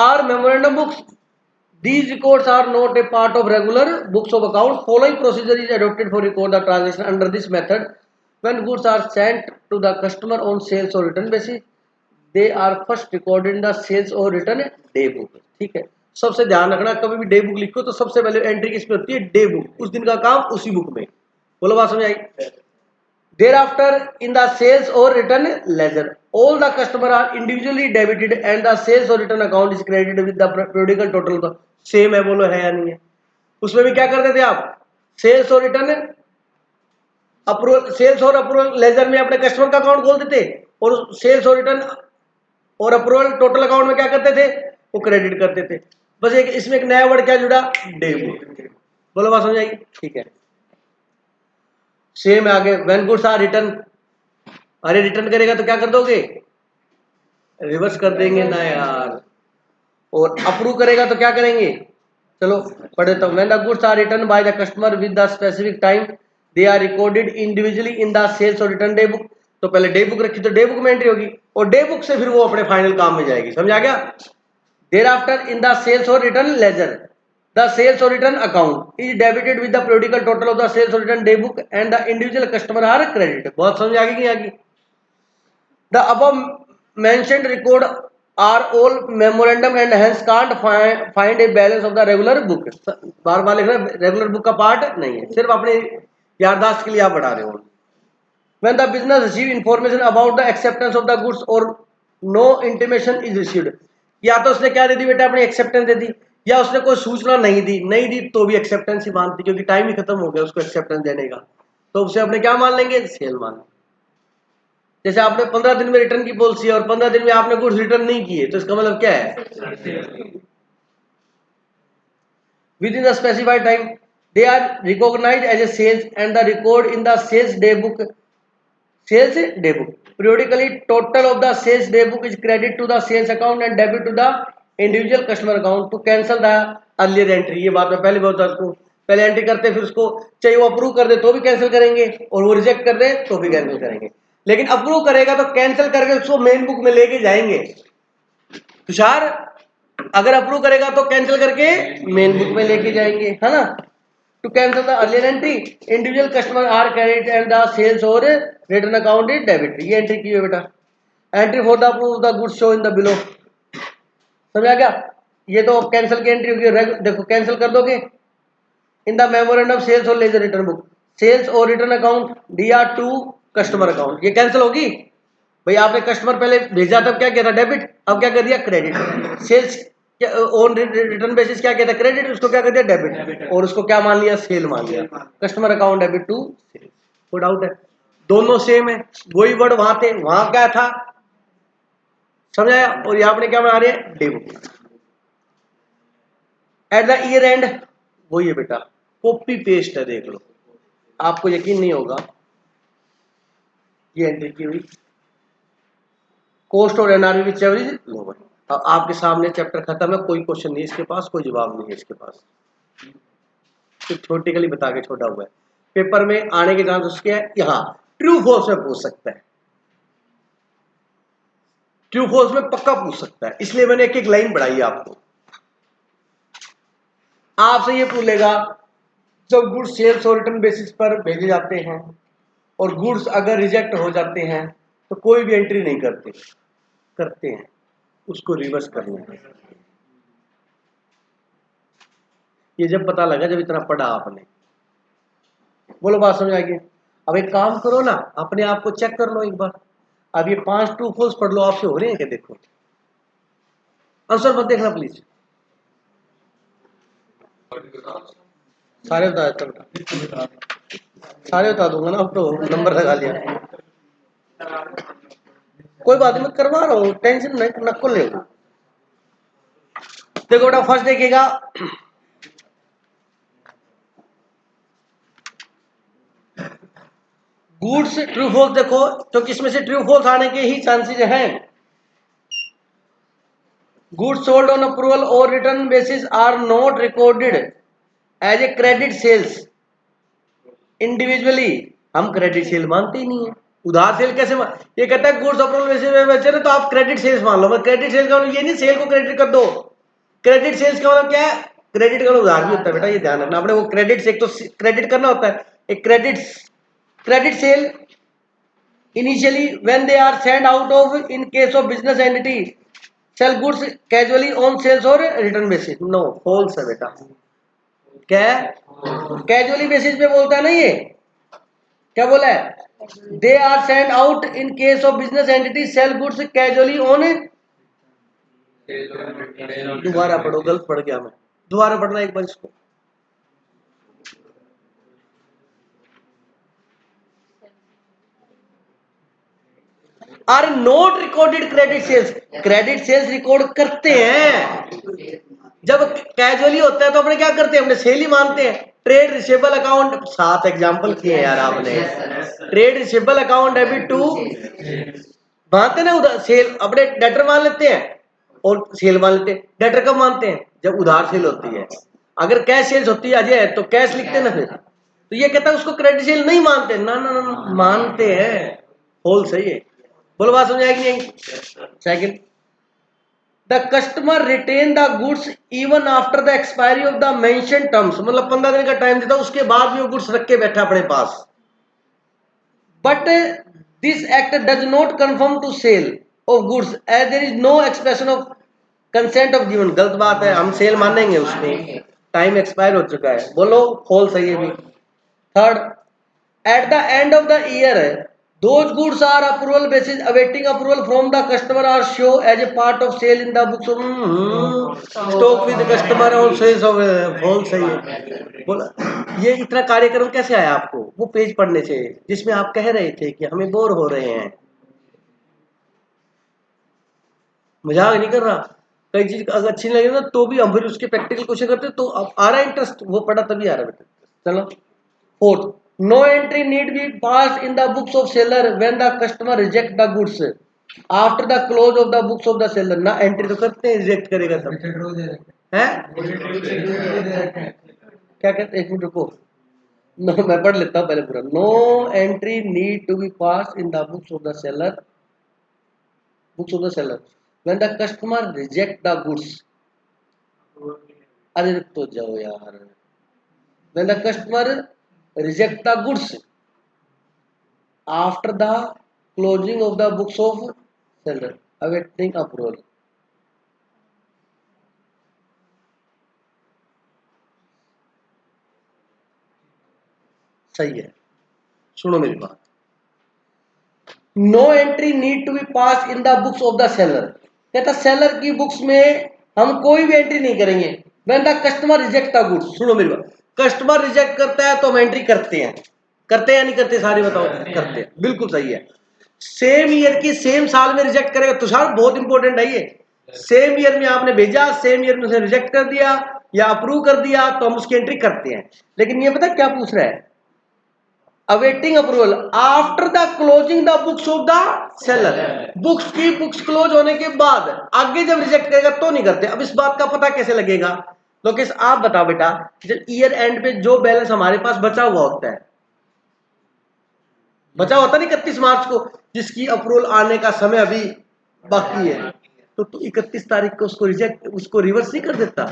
are memorandum books. These records are not a part of regular books of accounts. Following procedure is adopted for record the transaction under this method. When goods are sent to the customer on sales or return basis, they are first recorded in the sales or return day book. ठीक है, सबसे ध्यान रखना, कभी भी day book लिखो तो सबसे पहले एंट्री किसमें होती है? Day book. उस दिन का काम उसी बुक में। बोलो बात समझ आई? Thereafter in the sales और return ledger all the customer are individually debited and the sales और return account is credited with the periodical total. Same है, बोलो है या नहीं है? उसमें भी क्या करते थे आप? सेल्स और रिटर्न अप्रूवल, सेल्स और अप्रूवल लेजर में अपने कस्टमर का अकाउंट खोल देते और सेल्स और रिटर्न और अप्रूवल टोटल अकाउंट में क्या करते थे? वो क्रेडिट करते थे। बस एक इसमें एक नया वर्ड क्या जुड़ा? Day book. बोलो बात समझ आई? ठीक है, सेम है आगे। व्हेन गुड्स आर रिटर्न, अरे रिटर्न करेगा तो क्या कर दोगे? रिवर्स कर देंगे ना यार। और अप्रूव करेगा तो क्या करेंगे? चलो पढ़ देता हूं। When the goods are return by the customer with the specific time they are recorded individually in the sales और रिटर्न डे बुक। तो पहले डे बुक रखी तो डे बुक में एंट्री होगी और डे बुक से फिर वो अपने फाइनल काम में जाएगी। समझ आ गया? Thereafter, in the sales or return ledger, the sales or return account is debited with the periodical total of the sales or return day book and the individual customer are credited. बहुत समझ आ गई कि आगे? The above mentioned record are all memorandum and hence can't find a balance of the regular book. बार बार लिख रहे हैं, regular book का part नहीं है, सिर्फ अपने याददाश्त के लिए आप बढ़ा रहे हो। When the business receive information about the acceptance of the goods or no intimation is received, या तो उसने क्या दे दी बेटा? अपनी एक्सेप्टेंस दे दी, या उसने कोई सूचना नहीं दी। नहीं दी तो भी एक्सेप्टेंस ही मानती, क्योंकि टाइम ही खत्म हो गया उसको एक्सेप्टेंस देने का। तो उसे अपने क्या मान लेंगे? सेल मान लेंगे। जैसे आपने 15 दिन में रिटर्न की पॉलिसी है और 15 दिन में आपने गुड्स रिटर्न नहीं किए, तो इसका मतलब क्या है? Within the specified time they are recognized as a sales and the record in the sales day book. Sales day book periodically total of the sales day book is credit to the sales account and debit to the individual customer account to cancel the earlier entry. ये बात मैं पहले बहुत आपको, पहले entry करते फिर उसको चाहिए वो अप्रूव कर दे तो भी कैंसिल करेंगे और वो रिजेक्ट कर दे तो भी कैंसिल करेंगे। लेकिन अप्रूव करेगा तो कैंसिल करके उसको मेन बुक में लेके जाएंगे। तुषार, अगर अप्रूव करेगा तो कैंसिल करके मेन बुक में लेके जाएंगे, है ना? To cancel the earlier entry, individual customer are credit and the sales or return account is debit. ये एंट्री की है बेटा। Entry for the approve the goods show in the below. समझ आ गया? ये तो कैंसिल की एंट्री होगी, देखो कैंसिल कर दोगे। इन द मेमोरेंडम सेल्स और लेजर रिटर्न बुक, सेल्स और रिटर्न अकाउंट दिया टू कस्टमर अकाउंट, ये कैंसिल होगी। भाई आपने कस्टमर पहले भेजा तब क्या किया था डेबिट, अब क्या कर दिया credit. Sales on return basis क्या किया था क्रेडिट, उसको क्या कर दिया डेबिट, और उसको क्या मान लिया सेल मान लिया। Customer account debit to sale, कोई डाउट है? दोनों सेम है, वही वर्ड वहां थे, वहां क्या था समझाया, और यहाँ पे क्या बना रहे हैं debit. At the year and वही है बेटा, कॉपी पेस्ट है, देख लो आपको यकीन नहीं होगा। ये एंट्री की हुई कॉस्ट और एनआरवी विच एवरेज लोअर। अब आपके सामने चैप्टर खत्म है, कोई क्वेश्चन नहीं इसके पास, कोई जवाब नहीं है इसके पास, तो थ्योरेटिकली बता के छोड़ा हुआ है। पेपर में आने के चांस उसके है, यहाँ ट्रू फॉल्स में पूछ सकता है, ट्रू फॉल्स में पक्का पूछ सकता है, इसलिए मैंने एक एक लाइन बढ़ाई है आपको। आपसे ये पूछ लेगा जब गुड्स सेल्स और रिटर्न बेसिस पर भेजे जाते हैं और गुड्स अगर रिजेक्ट हो जाते हैं तो कोई भी एंट्री नहीं करते, करते हैं उसको रिवर्स करना है। ये जब पता लगा जब इतना पढ़ा आपने, बोलो बात समझ आएगी। अब एक काम करो ना, अपने आप को चेक कर लो एक बार। अब ये 5 ट्रू फॉल्स पढ़ लो, आपसे हो रहे हैं क्या, देखो आंसर मत देखना प्लीज, सारे बता देता बेटा, सारे बता दूंगा ना, अब तो नंबर लगा लिया। कोई बात नहीं, मैं करवा रहा हूँ, टेंशन नहीं नको ले। देखो बेटा फर्स्ट देखिएगा, गुड्स ट्रू फॉल्स देखो, क्योंकि इसमें से ट्रू फॉल्स आने के ही चांसेस हैं। गुड्स सोल्ड ऑन अप्रूवल और return basis are not recorded as a credit sales individually. हम क्रेडिट सेल मानते ही नहीं है, उधार सेल कैसे ये कहता है गुड्स अप्रूवल बेसिस में बेचे ना तो आप क्रेडिट सेल्स मान लो। मैं क्रेडिट सेल्स का ये नहीं सेल को क्रेडिट कर दो, क्रेडिट सेल्स का मतलब क्या है, क्रेडिट का उधार भी होता है बेटा, ये ध्यान रखना अपने। वो क्रेडिट से एक तो क्रेडिट करना होता है, एक credit sale initially when they are sent out of in case of business entity sell goods casually on sales or return basis। no false है बेटा, क्या कैजुअली बेसिस पे बोलता है ना, ये क्या बोला है, they are send out in case of business entity sale goods casually on. दोबारा पढ़ो, गलत पढ़ गया मैं, दोबारा पढ़ना एक बार इसको। Are not recorded credit sales, credit sales record करते हैं जब कैजुअली होता है तो अपने क्या करते हैं, अपने सेल ही मानते हैं। ट्रेड रिसीवेबल अकाउंट 7 एग्जांपल किए यार आपने, trade receivable account debit to मानते ना, उधर सेल अपने डेटर मान लेते हैं और सेल मान लेते हैं। डेटर कब मानते हैं, जब उधार सेल होती है। अगर कैश सेल्स होती है अजय तो कैश लिखते हैं ना फिर, तो ये कहता है उसको क्रेडिट सेल नहीं मानते, ना ना ना मानते हैं, होल सही है। बोलो बात समझ आएगी नहीं। Second, the customer retain the goods even after the expiry of the mention terms, मतलब 15 दिन का टाइम देता उसके बाद भी वो गुड्स रख के बैठा अपने पास। But this act does not confirm to sale of goods as there is no expression of consent of given. गलत बात है, हम सेल मानेंगे उसमें, टाइम एक्सपायर हो चुका है। बोलो फॉल्स सही है भी। Third, at the end of the year those goods are approval basis awaiting approval from the customer are show as a part of sale in the books of stock with the customer on sales of whole सही है। बोला ये इतना कार्यक्रम कैसे आया आपको, वो पेज पढ़ने से जिसमें आप कह रहे थे कि हमें बोर हो रहे हैं, मजाक नहीं कर रहा। कई चीज अगर अच्छी नहीं लगे ना तो भी हम फिर उसके प्रैक्टिकल क्वेश्चन करते तो अब आ रहा है इंटरेस्ट, वो पढ़ा तभी आ रहा है बेटा। चलो fourth, no entry need be passed in the books of seller when the customer reject the goods after the close of the books of the seller। ना एंट्री तो करते हैं, रिजेक्ट करेगा तब है, क्या कहते हैं, एक मिनट रुको, नो मैं पढ़ लेता हूँ पहले पूरा। No entry need to be pass in the books of the seller, books of the seller when the customer reject the goods. अरे रुक तो जाओ यार, when the customer reject the goods after the closing of the books of seller awaiting approval। सही है, सुनो मेरी बात। No entry need to be pass in the books of the seller. कहता सेलर की बुक्स में हम कोई भी एंट्री नहीं करेंगे। When the customer reject the goods, सुनो मेरी बात, कस्टमर रिजेक्ट करता है तो हम एंट्री करते हैं, करते हैं या नहीं करते, सारे बताओ, करते हैं, बिल्कुल सही है। सेम ईयर की सेम साल में रिजेक्ट करेगा, तुषार बहुत इंपॉर्टेंट है ये। सेम ईयर में आपने भेजा, सेम ईयर में उसे रिजेक्ट कर दिया या अप्रूव कर दिया तो हम उसकी एंट्री करते हैं। लेकिन ये पता क्या पूछ रहा है, awaiting approval after the closing the books of the seller. Books close होने के बाद आगे जब रिजेक्ट करेगा तो नहीं करते। अब इस बात का पता कैसे लगेगा, लोकेश आप बताओ बेटा, जब ईयर एंड पे जो बैलेंस हमारे पास बचा हुआ होता है, बचा होता नहीं 31 मार्च को, जिसकी अप्रूवल आने का समय अभी बाकी है, तो 31 तारीख को उसको रिजेक्ट, उसको रिवर्स नहीं कर देता,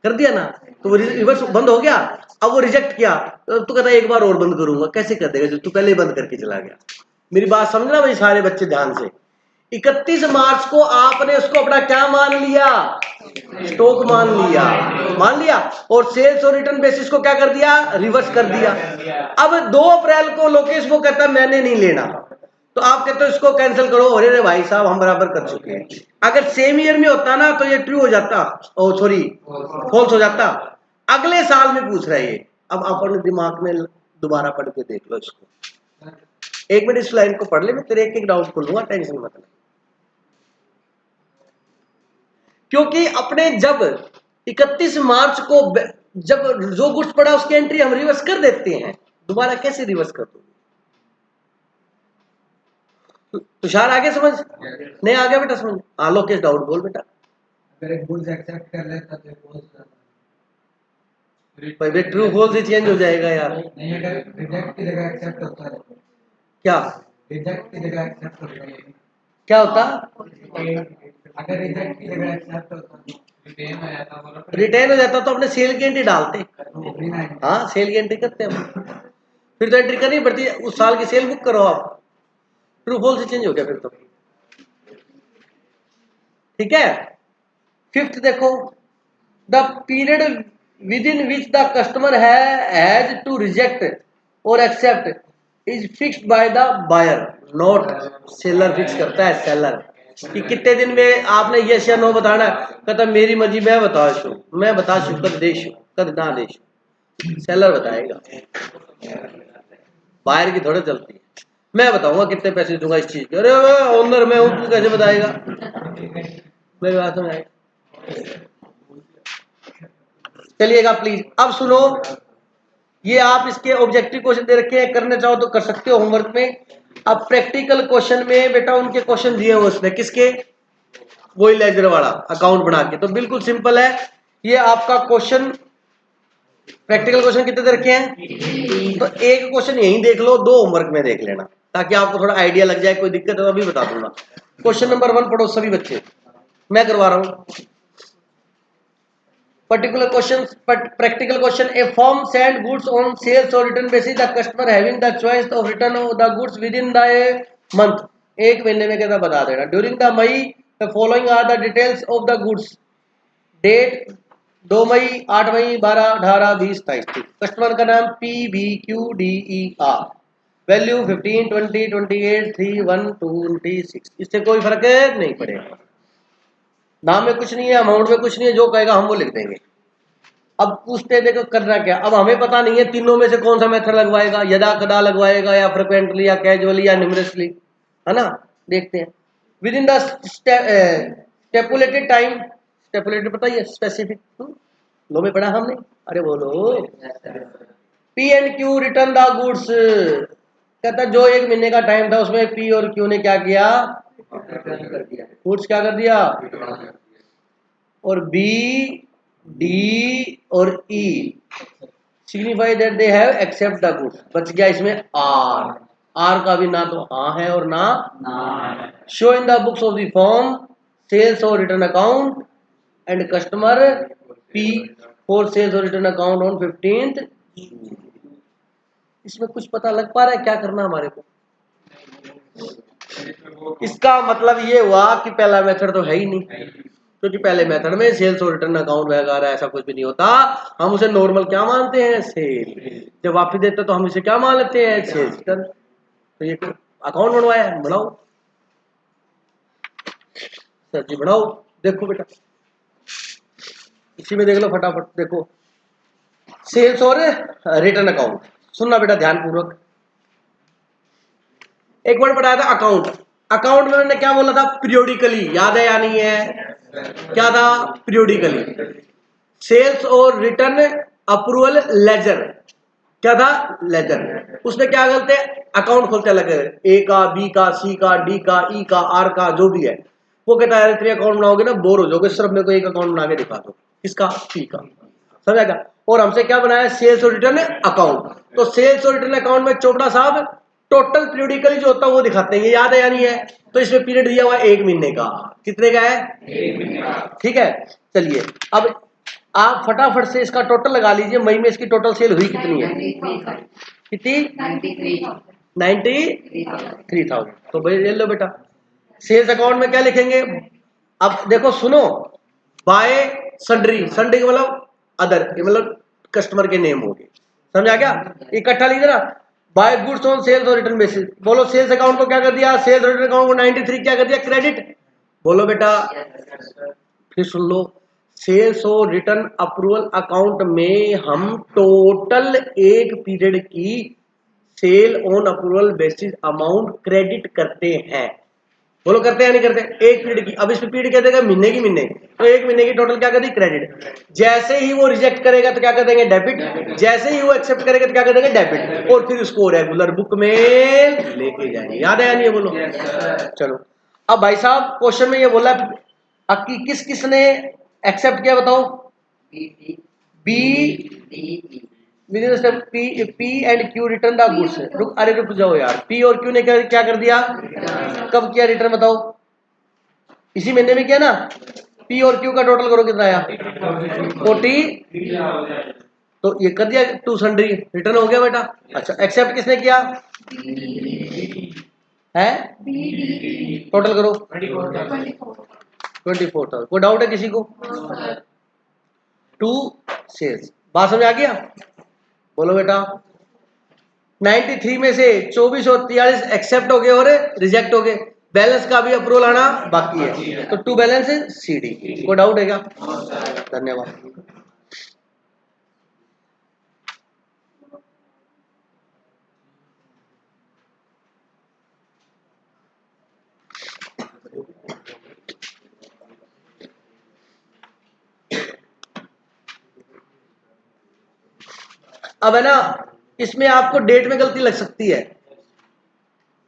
कर दिया ना, तो वो रिवर्स बंद हो गया। अब वो रिजेक्ट किया तो कहता है एक बार और बंद करूंगा, कैसे कर देगा जब तू पहले ही बंद करके चला गया। मेरी बात समझना भाई सारे बच्चे ध्यान से। 31 मार्च को आपने उसको अपना क्या मान लिया, स्टॉक मान लिया, और सेल्स और रिटर्न बेसिस को क्या कर दिया, रिवर्स कर दिया। अब 2 अप्रैल को लोकेश वो कहता है मैंने नहीं लेना, तो आप कहते हो इसको कैंसिल करो, अरे रे भाई साहब हम बराबर कर चुके हैं। अगर सेम ईयर में होता ना तो ये ट्रू हो जाता, ओ सॉरी फॉल्स हो जाता, अगले साल में पूछ रहा है ये। अब अपने दिमाग में दोबारा पढ़ के देख लो इसको, 1 मिनट इस लाइन को पढ़ ले, मैं तेरे एक एक डाउट खोलूंगा, टेंशन मत ले। क्योंकि अपने जब 31 मार्च को जब जो गुड्स पड़ा उसकी एंट्री हम रिवर्स कर देते हैं, दोबारा कैसे रिवर्स कर दो। तुषार आगे समझ नहीं आ गया बेटा, समझ आलोक के डाउट बोल बेटा। अगर एक गुड्स एक्सेप्ट कर लेता तो फॉल्स करता, भाई ट्रू फॉल्स ही चेंज हो जाएगा यार। नहीं अगर रिजेक्ट की जगह एक्सेप्ट होता है, क्या रिजेक्ट की जगह एक्सेप्ट होता है, क्या होता, अगर रिजेक्ट की जगह एक्सेप्ट होता तो रिटेन हो जाता तो अपने सेल की एंट्री डालते। हाँ सेल की एंट्री करते हम, फिर तो एंट्री करनी पड़ती है, उस साल की सेल बुक करो आप, ट्रू फॉल्स ही चेंज हो गया फिर तो, ठीक है। 5th देखो, the period within which the customer has to reject or accept is fixed by the buyer, not seller fix करता है, सेलर कि कितने दिन में आपने यस या नो बताना है। कहता मेरी मर्जी मैं बता शू, मैं बता शू कद दे शू कद ना दे शू, सेलर बताएगा, बायर की थोड़े चलती है। मैं बताऊंगा कितने पैसे दूंगा इस चीज के, अरे ओनर मैं हूं तू कैसे बताएगा, मेरी बात समझ आएगी। चलिएगा प्लीज, अब सुनो, ये आप इसके ऑब्जेक्टिव क्वेश्चन दे रखे हैं, करने चाहो तो कर सकते हो होमवर्क में। अब प्रैक्टिकल क्वेश्चन में बेटा उनके क्वेश्चन दिए हुए उसने, किसके, वही लेजर वाला अकाउंट बना के, तो बिल्कुल सिंपल है ये आपका क्वेश्चन। प्रैक्टिकल क्वेश्चन कितने दे रखे हैं, तो एक क्वेश्चन यहीं देख लो, 2 होमवर्क में देख लेना, ताकि आपको थोड़ा आइडिया लग जाए, कोई दिक्कत है तो अभी बता दूंगा। क्वेश्चन नंबर 1 पढ़ो सभी बच्चे, मैं करवा रहा हूं। Particular questions, but practical question, a firm send goods on sales or return basis, the customer having the choice of return of the goods within the month, एक महीने में कहता बता देना। during the May the following are the details of the goods, date 2 मई, 8 मई, 12, 18, 20, 23, customer का नाम PBQDER, वैल्यू 15, 20, 28, 3, 1, 2, 26, इससे कोई फर्क नहीं पड़ेगा, नाम में कुछ नहीं है, अमाउंट में कुछ नहीं है, जो कहेगा हम वो लिख देंगे। अब पूछते देखो करना क्या, अब हमें पता नहीं है तीनों में से कौन सा मेथड लगवाएगा, यदा कदा लगवाएगा या फ्रिक्वेंटली या कैजुअली या न्यूमरसली, है ना, देखते हैं। विद इन द स्टेपुलेटेड टाइम, स्टेपुलेटेड पता ही है, स्पेसिफिक, लो में पढ़ा हमने, अरे बोलो। P and Q return the goods, कहता जो 1 महीने का टाइम था उसमें पी और क्यू ने क्या किया, गुड्स क्या कर दिया, और बी डी और E signify that they have accept the goods, बच गया इसमें आर, आर का भी ना तो हाँ है और ना है। Show in the books of the firm sales और return account and customer P for sales और रिटर्न अकाउंट ऑन 15th। इसमें कुछ पता लग पा रहा है क्या करना हमारे को, इसका मतलब ये हुआ कि पहला मेथड तो है ही नहीं, क्योंकि पहले मेथड में सेल्स और रिटर्न अकाउंट वगैरह ऐसा कुछ भी नहीं होता, हम उसे नॉर्मल क्या मानते हैं, सेल। जब वापस देते तो हम इसे क्या मान लेते हैं, सेल्स रिटर्न। तो ये अकाउंट बनवाया है, बढ़ाओ सर जी, बढ़ाओ। देखो बेटा इसी में देख लो फटाफट, देखो सेल्स और रिटर्न अकाउंट। सुनना बेटा ध्यान पूर्वक, एक वर्ड पढ़ाया था अकाउंट। अकाउंट में मैंने क्या बोला था, पीरियोडिकली, याद है या नहीं है, क्या था, पीरियोडिकली। सेल्स और रिटर्न अप्रूवल लेजर, क्या था, लेजर। उसमें क्या करते हैं, अकाउंट खोलते अलग है, ए का, बी का, सी का, डी का, ई का, आर का, जो भी है। वो कहता है तेरे अकाउंट बनाओगे ना बोर हो जाओगे, सिर्फ मेरे को एक अकाउंट बना के दिखा दो, किसका, पी का, समझेगा। और हमसे क्या बनाया, सेल्स और रिटर्न अकाउंट। तो सेल्स और रिटर्न अकाउंट में चोपड़ा साहब टोटल पीरियडिकली जो होता है वो दिखाते हैं, ये याद है या नहीं है। तो इसमें पीरियड दिया हुआ है 1 महीने का, कितने का है, 1 महीने का, ठीक है। चलिए अब आप फटाफट से इसका टोटल लगा लीजिए, मई में इसकी टोटल सेल हुई कितनी है, कितनी, 93,000। तो भाई ले लो बेटा, सेल्स अकाउंट में क्या लिखेंगे। अब देखो सुनो, बाय सन्ड्री, सन्ड्री का मतलब अदर, मतलब कस्टमर के नेम हो गए, समझा क्या, इकट्ठा लिख देना। बाय गुड्स ऑन सेल्स और रिटर्न बेसिस। बोलो सेल्स अकाउंट को क्या कर दिया, सेल्स रिटर्न अकाउंट को 93 क्या कर दिया, क्रेडिट। बोलो बेटा, फिर सुन लो, सेल्स और रिटर्न अप्रूवल अकाउंट में हम टोटल एक पीरियड की sale on approval basis amount credit करते हैं। बोलो करते हैं नहीं करते, एक पीरियड की। अब इस पीरियड क्या देगा, महीने की, महीने, तो एक महीने की टोटल क्या कर दी, क्रेडिट। जैसे ही वो रिजेक्ट करेगा तो क्या कर देंगे, डेबिट। जैसे ही वो एक्सेप्ट करेगा तो क्या कर देंगे, डेबिट। और फिर उसको रेगुलर बुक में लेके जाएंगे, याद है या नहीं है, बोलो। चलो अब भाई साहब क्वेश्चन में ये बोला कि किस किसने एक्सेप्ट किया, बताओ, B P and Q return the goods. रुक, अरे रुक जाओ यार, पी और क्यू ने क्या कर दिया, कब किया रिटर्न, बताओ, इसी महीने में किया ना। पी और क्यू का टोटल करो कितना आया, 40। तो ये कर दिया टू सन्ड्री, रिटर्न हो गया बेटा। अच्छा एक्सेप्ट किसने किया है, टोटल करो 24,000। कोई डाउट है किसी को, टू सेल्स, बात समझ आ गया। बोलो बेटा, 93 में से 24 और 43 एक्सेप्ट हो गए और रिजेक्ट हो गए, बैलेंस का भी अप्रूवल आना बाकी है। तो टू बैलेंस सी डी। कोई डाउट है क्या, धन्यवाद। अब है ना, इसमें आपको डेट में गलती लग सकती है,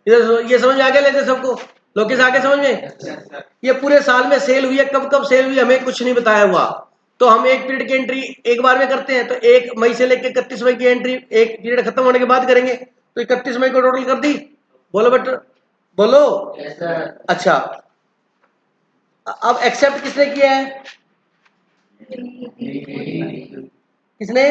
ये समझ में आ गया लेते सबको, लोकेश आगे समझ में। ये पूरे साल में सेल हुई है, कब कब सेल हुई हमें कुछ नहीं बताया हुआ। तो हम एक पीरियड की एंट्री एक बार में करते हैं, तो 1 मई से लेकर 31 मई की एंट्री एक पीरियड खत्म होने के बाद करेंगे। तो 31 मई को टोटल कर दी, बोलो बेटा, बोलो। अच्छा अब एक्सेप्ट किसने किया है, किसने,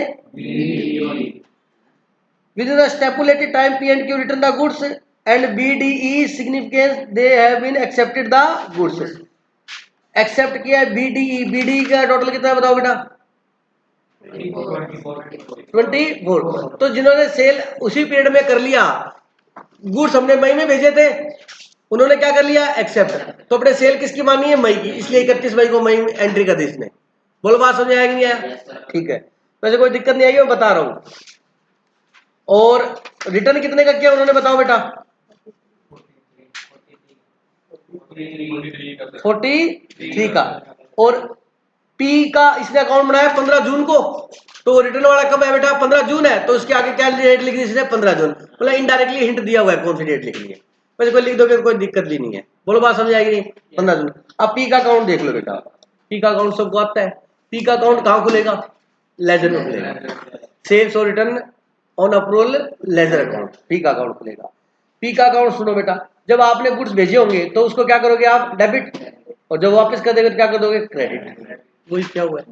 within the stipulated time P and Q return the goods and BDE significance they have been accepted the goods। Accept किया है BDE, BDE का टोटल कितना है बताओ बेटा, 24। तो जिन्होंने सेल उसी पीरियड में कर लिया, गुड्स हमने मई में भेजे थे, उन्होंने क्या कर लिया, एक्सेप्ट। तो अपने सेल किसकी मानी है, मई की, इसलिए 31 मई को मई एंट्री कर दी इसने। बोलो बात समझ आएगी नहीं आया, ठीक है, वैसे कोई दिक्कत नहीं आएगी, मैं बता रहा हूं। और रिटर्न कितने का किया उन्होंने, बताओ बेटा, 43 का। और पी का इसने अकाउंट बनाया 15 जून को, तो रिटर्न वाला कब है बेटा, 15 जून है, तो उसके आगे क्या डेट लिखनी है इसने, 15 जून। मतलब इनडायरेक्टली हिंट दिया हुआ है कौन सी डेट लिखनी है, वैसे कोई लिख दोगे कोई दिक्कत भी नहीं है। बोलो बात समझ आएगी नहीं, 15 जून। अब पी का अकाउंट देख लो बेटा, पी का अकाउंट सबको आता है। पी का अकाउंट कहाँ खुलेगा, लेजर में खुलेगा, सेल्स और return on approval ledger account, P का अकाउंट खुलेगा। पी का अकाउंट सुनो बेटा, जब आपने गुड्स भेजे होंगे तो उसको क्या करोगे आप, डेबिट, और जब वापस कर देंगे तो क्या कर दोगे, क्रेडिट। वही क्या हुआ है,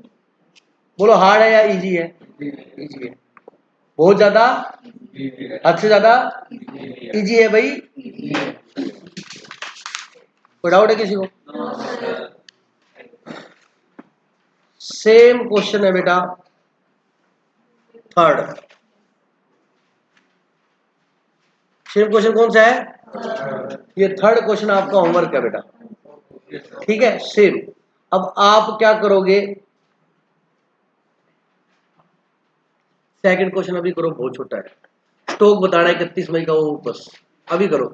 बोलो हार्ड है या इजी है, इजी है, बहुत ज्यादा, हद से ज्यादा इजी है भाई। कोई डाउट है किसी को, सेम क्वेश्चन है बेटा थर्ड। सेम क्वेश्चन कौन सा है? ये थर्ड क्वेश्चन आपका होमवर्क है बेटा, ठीक है, सेम। अब आप क्या करोगे? सेकंड क्वेश्चन अभी करो, बहुत छोटा है, स्टॉक बताना है 31 मई का, वो बस अभी करो।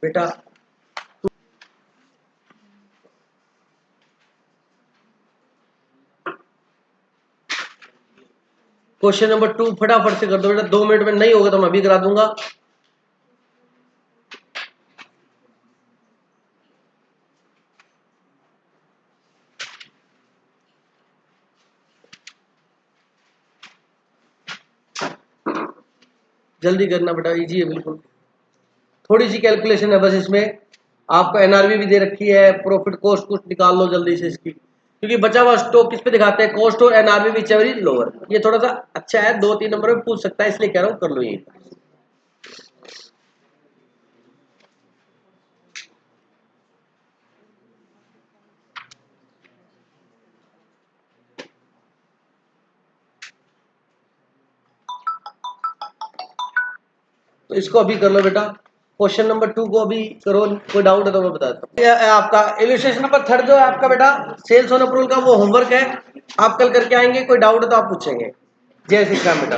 बेटा क्वेश्चन नंबर 2 फटाफट से कर दो बेटा, 2 मिनट में नहीं होगा तो मैं अभी करा दूंगा। जल्दी करना बेटा, इजी है बिल्कुल, थोड़ी सी कैलकुलेशन है बस इसमें। आपको एनआरवी भी दे रखी है, प्रॉफिट कॉस्ट कुछ निकाल लो जल्दी से इसकी, क्योंकि बचा हुआ स्टॉक किस पे दिखाते हैं? कॉस्ट और NRV which ever is lower. ये थोड़ा सा अच्छा है, 2-3 नंबर में पूछ सकता है, इसलिए कह रहा हूं कर लो ये। तो इसको अभी कर लो बेटा, क्वेश्चन नंबर 2 को अभी करो, कोई डाउट है तो मैं बताता हूँ। ये आपका इलस्ट्रेशन नंबर 3 जो है आपका बेटा सेल्स ऑन अप्रूवल का, वो होमवर्क है, आप कल करके आएंगे, कोई डाउट है तो आप पूछेंगे। जय श्री राम बेटा।